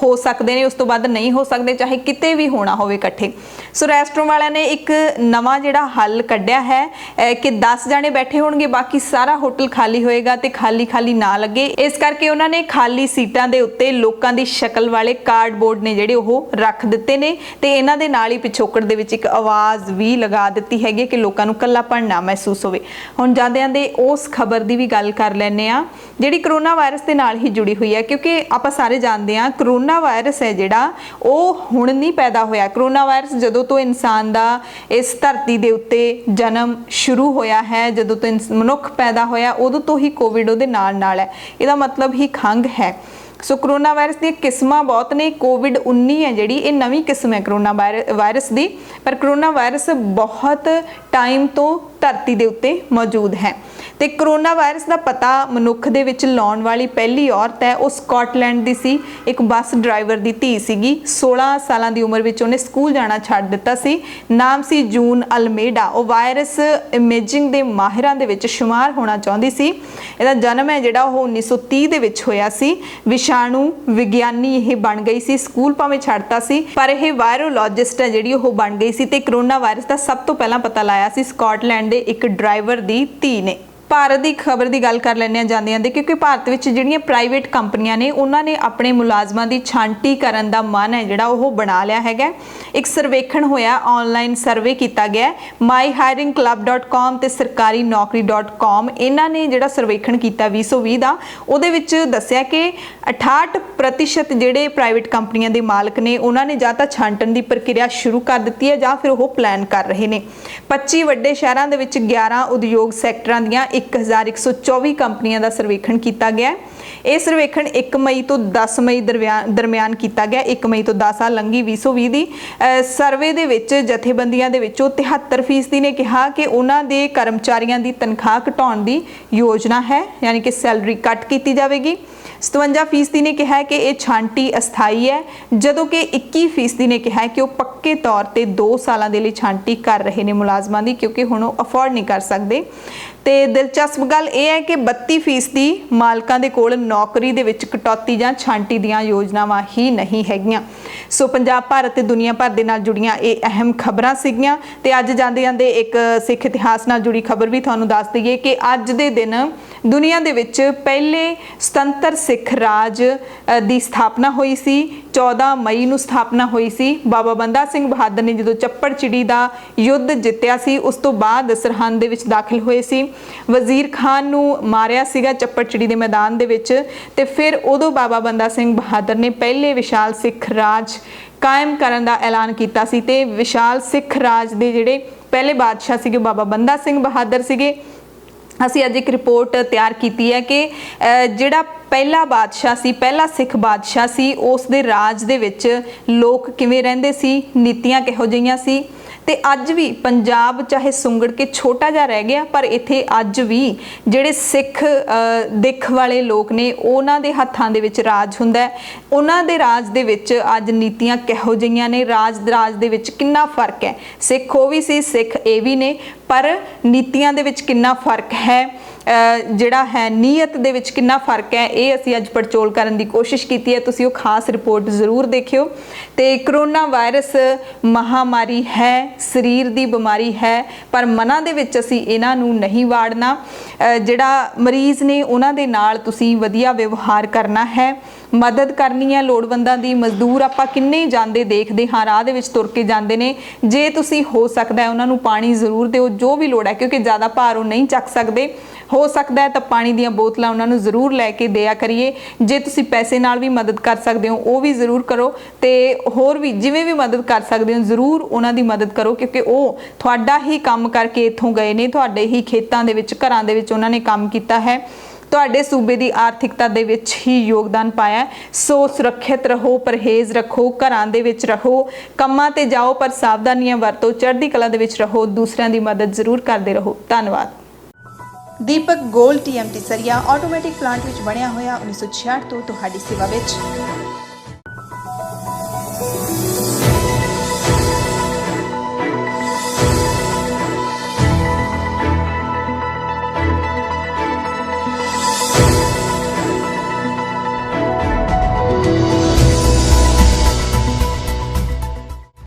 ਹੋ ਸਕਦੇ ਨੇ, ਉਸ ਤੋਂ ਬਾਅਦ ਨਹੀਂ ਹੋ ਸਕਦੇ, ਚਾਹੇ ਕਿਤੇ ਵੀ ਹੋਣਾ ਹੋਵੇ ਇਕੱਠੇ। ਸੋ ਰੈਸਟੋਰੈਂਟ ਵਾਲਿਆਂ ਨੇ ਇੱਕ ਨਵਾਂ ਜਿਹੜਾ ਹੱਲ ਕੱਢਿਆ ਹੈ ਕਿ 10 ਜਾਣੇ ਬੈਠੇ ਹੋਣਗੇ, ਬਾਕੀ ਸਾਰਾ ਹੋਟਲ ਖਾਲੀ ਹੋਏਗਾ ਤੇ ਖਾਲੀ ਨਾ ਲੱਗੇ। ਇਸ ਕਰਕੇ ਉਹਨਾਂ ਨੇ ਖਾਲੀ ਸੀਟਾਂ ਦੇ ਉੱਤੇ ਲੋਕਾਂ ਦੀ ਸ਼ਕਲ ਵਾਲੇ ਕਾਰਡਬੋਰਡ ਨੇ ਜਿਹੜੇ ਉਹ ਰੱਖ ਦਿੱਤੇ ਨੇ ਤੇ ਇਹਨਾਂ ਦੇ ਨਾਲ ਹੀ ਪਿਛੋਕੜ ਦੇ ਵਿੱਚ ਇੱਕ ਆਵਾਜ਼ ਵੀ ਲਗਾ ਦਿੱਤੀ ਹੈਗੀ ਕਿ ਲੋਕਾਂ ਨੂੰ ਇਕੱਲਾਪਣ ਨਾ ਮਹਿਸੂਸ ਹੋਵੇ। ਹੁਣ ਜਾਂਦੇ ਉਸ ਖਬਰ ਦੀ ਵੀ ਗੱਲ ਕਰ ਲੈਂਦੇ ਆ ਜਿਹੜੀ ਕਰੋਨਾ ਵਾਇਰਸ ਦੇ ਨਾਲ ਹੀ ਜੁੜੀ ਹੋਈ ਹੈ, ਕਿਉਂਕਿ ਆਪਾਂ ਸਾਰੇ ਜਾਣਦੇ ਆ ਕਰੋਨਾ ਵਾਇਰਸ ਹੈ ਜਿਹੜਾ ਉਹ ਹੁਣ ਨਹੀਂ ਪੈਦਾ ਹੋਇਆ। ਕਰੋਨਾ ਵਾਇਰਸ ਜਦੋਂ ਤੋਂ ਇਨਸਾਨ ਦਾ ਇਸ ਧਰਤੀ ਦੇ ਉੱਤੇ ਜਨਮ ਸ਼ੁਰੂ ਹੋਇਆ ਹੈ, ਜਦੋਂ ਤੋਂ ਮਨੁੱਖ ਪੈਦਾ ਹੋਇਆ ਉਦੋਂ ਤੋਂ ਹੀ ਕੋਵਿਡ ਉਹਦੇ ਨਾਲ ਹੈ। ਇਹਦਾ ਮਤਲਬ ਹੀ ਖੰਘ ਹੈ। ਸੋ ਕਰੋਨਾ ਵਾਇਰਸ ਦੀਆਂ ਕਿਸਮਾਂ ਬਹੁਤ ਨੇ। ਕੋਵਿਡ-19 ਹੈ ਜਿਹੜੀ ਇਹ ਨਵੀਂ ਕਿਸਮ ਹੈ ਕਰੋਨਾ ਵਾਇਰਸ ਦੀ, ਪਰ ਕਰੋਨਾ ਵਾਇਰਸ ਬਹੁਤ ਟਾਈਮ ਤੋਂ ਧਰਤੀ ਦੇ ਉੱਤੇ ਮੌਜੂਦ ਹੈ। ਤੇ ਕਰੋਨਾ ਵਾਇਰਸ ਦਾ ਪਤਾ ਮਨੁੱਖ ਦੇ ਵਿੱਚ ਲਾਉਣ ਵਾਲੀ ਪਹਿਲੀ ਔਰਤ ਹੈ ਉਹ ਸਕਾਟਲੈਂਡ ਦੀ ਸੀ। ਇੱਕ ਬੱਸ ਡਰਾਈਵਰ ਦੀ ਧੀ ਸੀਗੀ। 16 ਸਾਲਾਂ ਦੀ ਉਮਰ ਵਿੱਚ ਉਹਨੇ ਸਕੂਲ ਜਾਣਾ ਛੱਡ ਦਿੱਤਾ ਸੀ। ਨਾਮ ਸੀ ਜੂਨ ਅਲਮੇਡਾ। ਉਹ ਵਾਇਰਸ ਇਮੇਜਿੰਗ ਦੇ ਮਾਹਿਰਾਂ ਦੇ ਵਿੱਚ ਸ਼ੁਮਾਰ ਹੋਣਾ ਚਾਹੁੰਦੀ ਸੀ। ਇਹਦਾ ਜਨਮ ਹੈ ਜਿਹੜਾ ਉਹ 1930 ਦੇ ਵਿੱਚ ਹੋਇਆ ਸੀ। ਵਿਸ਼ਾਣੂ ਵਿਗਿਆਨੀ ਇਹ ਬਣ ਗਈ ਸੀ। ਸਕੂਲ ਭਾਵੇਂ ਛੱਡਤਾ ਸੀ ਪਰ ਇਹ ਵਾਇਰੋਲੋਜਿਸਟ ਹੈ ਜਿਹੜੀ ਉਹ ਬਣ ਗਈ ਸੀ ਤੇ ਕਰੋਨਾ ਵਾਇਰਸ ਦਾ ਸਭ ਤੋਂ ਪਹਿਲਾਂ ਪਤਾ ਲਾਇਆ ਸੀ ਸਕਾਟਲੈਂਡ ਦੇ ਇੱਕ ਡਰਾਈਵਰ ਦੀ ਧੀ ਨੇ। ਭਾਰਤ ਦੀ ਖਬਰ ਦੀ ਗੱਲ ਕਰ ਲੈਂਦੇ ਹਾਂ ਜਾਂਦੇ ਕਿਉਂਕਿ ਭਾਰਤ ਵਿੱਚ ਜਿਹੜੀਆਂ ਪ੍ਰਾਈਵੇਟ ਕੰਪਨੀਆਂ ਨੇ ਉਹਨਾਂ ਨੇ ਆਪਣੇ ਮੁਲਾਜ਼ਮਾਂ ਦੀ ਛਾਂਟੀ ਕਰਨ ਦਾ ਮਨ ਹੈ ਜਿਹੜਾ ਉਹ ਬਣਾ ਲਿਆ ਹੈਗਾ। ਇੱਕ ਸਰਵੇਖਣ ਹੋਇਆ, ਆਨਲਾਈਨ ਸਰਵੇ ਕੀਤਾ ਗਿਆ myhiringclub.com ਤੇ sarkarinokri.com। ਇਹਨਾਂ ਨੇ ਜਿਹੜਾ ਸਰਵੇਖਣ ਕੀਤਾ 2020 ਦਾ, ਉਹਦੇ ਵਿੱਚ ਦੱਸਿਆ ਕਿ 68% ਜਿਹੜੇ ਪ੍ਰਾਈਵੇਟ ਕੰਪਨੀਆਂ ਦੇ ਮਾਲਕ ਨੇ ਉਹਨਾਂ ਨੇ ਜਾਂ ਤਾਂ ਛਾਂਟਣ ਦੀ ਪ੍ਰਕਿਰਿਆ ਸ਼ੁਰੂ ਕਰ ਦਿੱਤੀ ਹੈ ਜਾਂ ਫਿਰ ਉਹ ਪਲਾਨ ਕਰ ਰਹੇ ਨੇ। 25 ਵੱਡੇ ਸ਼ਹਿਰਾਂ ਦੇ ਵਿੱਚ 11 ਉਦਯੋਗ ਸੈਕਟਰਾਂ ਦੀਆਂ 1124 ਕੰਪਨੀਆਂ ਦਾ ਸਰਵੇਖਣ ਕੀਤਾ ਗਿਆ। ਇਹ ਸਰਵੇਖਣ 1 ਮਈ ਤੋਂ 10 ਮਈ ਦਰਮਿਆਨ ਕੀਤਾ ਗਿਆ। 1 ਮਈ ਤੋਂ 10 ਆ ਲੰਘੀ 2020 ਦੀ। ਸਰਵੇ ਦੇ ਵਿੱਚ ਜਥੇਬੰਦੀਆਂ ਦੇ ਵਿੱਚੋਂ 73% ਨੇ ਕਿਹਾ ਕਿ ਉਹਨਾਂ ਦੇ ਕਰਮਚਾਰੀਆਂ ਦੀ ਤਨਖਾਹ ਘਟਾਉਣ ਦੀ ਯੋਜਨਾ ਹੈ, ਯਾਨੀ ਕਿ ਸੈਲਰੀ ਕੱਟ ਕੀਤੀ ਜਾਵੇਗੀ। 57% ਨੇ ਕਿਹਾ ਕਿ ਇਹ ਛਾਂਟੀ ਅਸਥਾਈ ਹੈ, ਜਦੋਂ ਕਿ 21% ਨੇ ਕਿਹਾ ਕਿ ਉਹ ਪੱਕੇ ਤੌਰ ਤੇ 2 ਸਾਲਾਂ ਦੇ ਲਈ ਛਾਂਟੀ ਕਰ ਰਹੇ ਨੇ ਮੁਲਾਜ਼ਮਾਂ ਦੀ, ਕਿਉਂਕਿ ਹੁਣ ਉਹ ਅਫੋਰਡ ਨਹੀਂ ਕਰ ਸਕਦੇ। ਤੇ ਦਿਲਚਸਪ ਗੱਲ ਇਹ ਹੈ ਕਿ 32% ਮਾਲਕਾਂ ਦੇ ਕੋਲ ਨੌਕਰੀ ਦੇ ਵਿੱਚ ਕਟੌਤੀ ਜਾਂ ਛਾਂਟੀ ਦੀਆਂ ਯੋਜਨਾਵਾਂ ਹੀ ਨਹੀਂ ਹੈਗੀਆਂ। ਸੋ ਪੰਜਾਬ, ਭਾਰਤ ਤੇ ਦੁਨੀਆ ਭਰ ਦੇ ਨਾਲ ਜੁੜੀਆਂ ਇਹ ਅਹਿਮ ਖਬਰਾਂ ਸੀਗੀਆਂ। ਤੇ ਅੱਜ ਜਾਂਦੇ ਇੱਕ ਸਿੱਖ ਇਤਿਹਾਸ ਨਾਲ ਜੁੜੀ ਖਬਰ ਵੀ ਤੁਹਾਨੂੰ ਦੱਸ ਦਈਏ ਕਿ ਅੱਜ ਦੇ ਦਿਨ ਦੁਨੀਆ ਦੇ ਵਿੱਚ ਪਹਿਲੇ ਸੁਤੰਤਰ ਸਿੱਖ ਰਾਜ ਦੀ ਸਥਾਪਨਾ ਹੋਈ ਸੀ। 14 ਮਈ ਨੂੰ ਸਥਾਪਨਾ ਹੋਈ ਸੀ। ਬਾਬਾ ਬੰਦਾ ਸਿੰਘ ਬਹਾਦਰ ਨੇ ਜਦੋਂ ਚੱਪੜਚਿੜੀ ਦਾ ਯੁੱਧ ਜਿੱਤਿਆ ਸੀ, ਉਸ ਤੋਂ ਬਾਅਦ ਸਰਹੰਦ ਦੇ ਵਿੱਚ ਦਾਖਲ ਹੋਏ ਸੀ। ਵਜ਼ੀਰ ਖਾਨ ਨੂੰ ਮਾਰਿਆ ਸੀਗਾ ਚੱਪੜਚਿੜੀ ਦੇ ਮੈਦਾਨ ਦੇ ਵਿੱਚ, ਤੇ ਫਿਰ ਉਦੋਂ ਬਾਬਾ ਬੰਦਾ ਸਿੰਘ ਬਹਾਦਰ ਨੇ ਪਹਿਲੇ ਵਿਸ਼ਾਲ ਸਿੱਖ ਰਾਜ ਕਾਇਮ ਕਰਨ ਦਾ ਐਲਾਨ ਕੀਤਾ ਸੀ। ਤੇ ਵਿਸ਼ਾਲ ਸਿੱਖ ਰਾਜ ਦੇ ਜਿਹੜੇ ਪਹਿਲੇ ਬਾਦਸ਼ਾਹ ਸੀਗੇ ਬਾਬਾ ਬੰਦਾ ਸਿੰਘ ਬਹਾਦਰ ਸੀਗੇ। ਅਸੀਂ ਅੱਜ ਇੱਕ ਰਿਪੋਰਟ ਤਿਆਰ ਕੀਤੀ ਹੈ ਕਿ ਜਿਹੜਾ ਪਹਿਲਾ ਬਾਦਸ਼ਾਹ ਸੀ, ਪਹਿਲਾ ਸਿੱਖ ਬਾਦਸ਼ਾਹ ਸੀ, ਉਸ ਦੇ ਰਾਜ ਦੇ ਵਿੱਚ ਲੋਕ ਕਿਵੇਂ ਰਹਿੰਦੇ ਸੀ, ਨੀਤੀਆਂ ਕਿਹੋ ਜਿਹੀਆਂ ਸੀ। ਤੇ ਅੱਜ ਵੀ ਪੰਜਾਬ ਚਾਹੇ ਸੁੰਗੜ ਕੇ ਛੋਟਾ ਜਿਹਾ ਰਹਿ ਗਿਆ, ਪਰ ਇੱਥੇ ਅੱਜ ਵੀ ਜਿਹੜੇ ਸਿੱਖ ਦਿੱਖ ਵਾਲੇ ਲੋਕ ਨੇ ਉਹਨਾਂ ਦੇ ਹੱਥਾਂ ਦੇ ਵਿੱਚ ਰਾਜ ਹੁੰਦਾ ਹੈ। ਉਹਨਾਂ ਦੇ ਰਾਜ ਦੇ ਵਿੱਚ ਅੱਜ ਨੀਤੀਆਂ ਕਿਹੋ ਜਿਹੀਆਂ ਨੇ, ਰਾਜ ਦੇ ਵਿੱਚ ਕਿੰਨਾ ਫਰਕ ਹੈ। ਸਿੱਖ ਉਹ ਵੀ ਸੀ, ਸਿੱਖ ਇਹ ਵੀ ਨੇ, ਪਰ ਨੀਤੀਆਂ ਦੇ ਵਿੱਚ ਕਿੰਨਾ ਫਰਕ ਹੈ, ਜਿਹੜਾ ਹੈ ਨੀਅਤ ਦੇ ਵਿੱਚ ਕਿੰਨਾ ਫਰਕ ਹੈ, ਇਹ ਅਸੀਂ ਅੱਜ ਪੜਚੋਲ ਕਰਨ ਦੀ ਕੋਸ਼ਿਸ਼ ਕੀਤੀ ਹੈ। ਤੁਸੀਂ ਉਹ ਖਾਸ ਰਿਪੋਰਟ ਜ਼ਰੂਰ ਦੇਖਿਓ। ਤੇ ਕਰੋਨਾ ਵਾਇਰਸ ਮਹਾਮਾਰੀ ਹੈ, ਸਰੀਰ ਦੀ ਬਿਮਾਰੀ ਹੈ, ਪਰ ਮਨਾਂ ਦੇ ਵਿੱਚ ਅਸੀਂ ਇਹਨਾਂ ਨੂੰ ਨਹੀਂ ਵਾੜਨਾ। ਜਿਹੜਾ ਮਰੀਜ਼ ਨੇ ਉਹਨਾਂ ਦੇ ਨਾਲ ਤੁਸੀਂ ਵਧੀਆ ਵਿਵਹਾਰ ਕਰਨਾ ਹੈ, ਮਦਦ ਕਰਨੀ ਹੈ ਲੋੜਵੰਦਾਂ ਦੀ। ਮਜ਼ਦੂਰ ਆਪਾਂ ਕਿੰਨੇ ਜਾਂਦੇ ਦੇਖਦੇ ਹਾਂ, ਰਾਹ ਦੇ ਵਿੱਚ ਤੁਰ ਕੇ ਜਾਂਦੇ ਨੇ। ਜੇ ਤੁਸੀਂ ਹੋ ਸਕਦਾ ਹੈ ਉਹਨਾਂ ਨੂੰ ਪਾਣੀ ਜ਼ਰੂਰ ਦਿਓ, ਜੋ ਵੀ ਲੋੜ ਹੈ, ਕਿਉਂਕਿ ਜ਼ਿਆਦਾ ਭਾਰ ਉਹ ਨਹੀਂ ਚੱਕ ਸਕਦੇ। ਹੋ ਸਕਦਾ ਹੈ ਤਾਂ ਪਾਣੀ ਦੀਆਂ ਬੋਤਲਾਂ ਉਹਨਾਂ ਨੂੰ ਜ਼ਰੂਰ ਲੈ ਕੇ ਦਿਆ ਕਰੀਏ। ਜੇ ਤੁਸੀਂ ਪੈਸੇ ਨਾਲ ਵੀ ਮਦਦ ਕਰ ਸਕਦੇ ਹੋ ਉਹ ਵੀ ਜ਼ਰੂਰ ਕਰੋ, ਤੇ ਹੋਰ ਵੀ ਜਿਵੇਂ ਵੀ ਮਦਦ ਕਰ ਸਕਦੇ ਹੋ ਜ਼ਰੂਰ ਉਹਨਾਂ ਦੀ ਮਦਦ ਕਰੋ, ਕਿਉਂਕਿ ਉਹ ਤੁਹਾਡਾ ਹੀ ਕੰਮ ਕਰਕੇ ਇੱਥੋਂ ਗਏ ਨੇ, ਤੁਹਾਡੇ ਹੀ ਖੇਤਾਂ ਦੇ ਵਿੱਚ, ਘਰਾਂ ਦੇ ਵਿੱਚ ਉਹਨਾਂ ਨੇ ਕੰਮ ਕੀਤਾ ਹੈ, ਤੁਹਾਡੇ ਸੂਬੇ ਦੀ ਆਰਥਿਕਤਾ ਦੇ ਵਿੱਚ ਹੀ ਯੋਗਦਾਨ ਪਾਇਆ। ਸੋ ਸੁਰੱਖਿਅਤ ਰਹੋ, ਪਰਹੇਜ਼ ਰੱਖੋ, ਘਰਾਂ ਦੇ ਵਿੱਚ ਰਹੋ, ਕੰਮਾਂ ਤੇ ਜਾਓ ਪਰ ਸਾਵਧਾਨੀਆਂ ਵਰਤੋ, ਚੜ੍ਹਦੀ ਕਲਾ ਦੇ ਵਿੱਚ ਰਹੋ, ਦੂਸਰਿਆਂ ਦੀ ਮਦਦ ਜ਼ਰੂਰ ਕਰਦੇ ਰਹੋ। ਧੰਨਵਾਦ। ਦੀਪਕ ਗੋਲਡ TMT ਸਰੀਆ ਆਟੋਮੈਟਿਕ ਪਲਾਂਟ ਵਿੱਚ ਬਣਿਆ ਹੋਇਆ 1966 ਤੋਂ ਤੁਹਾਡੀ ਸੇਵਾ ਵਿੱਚ।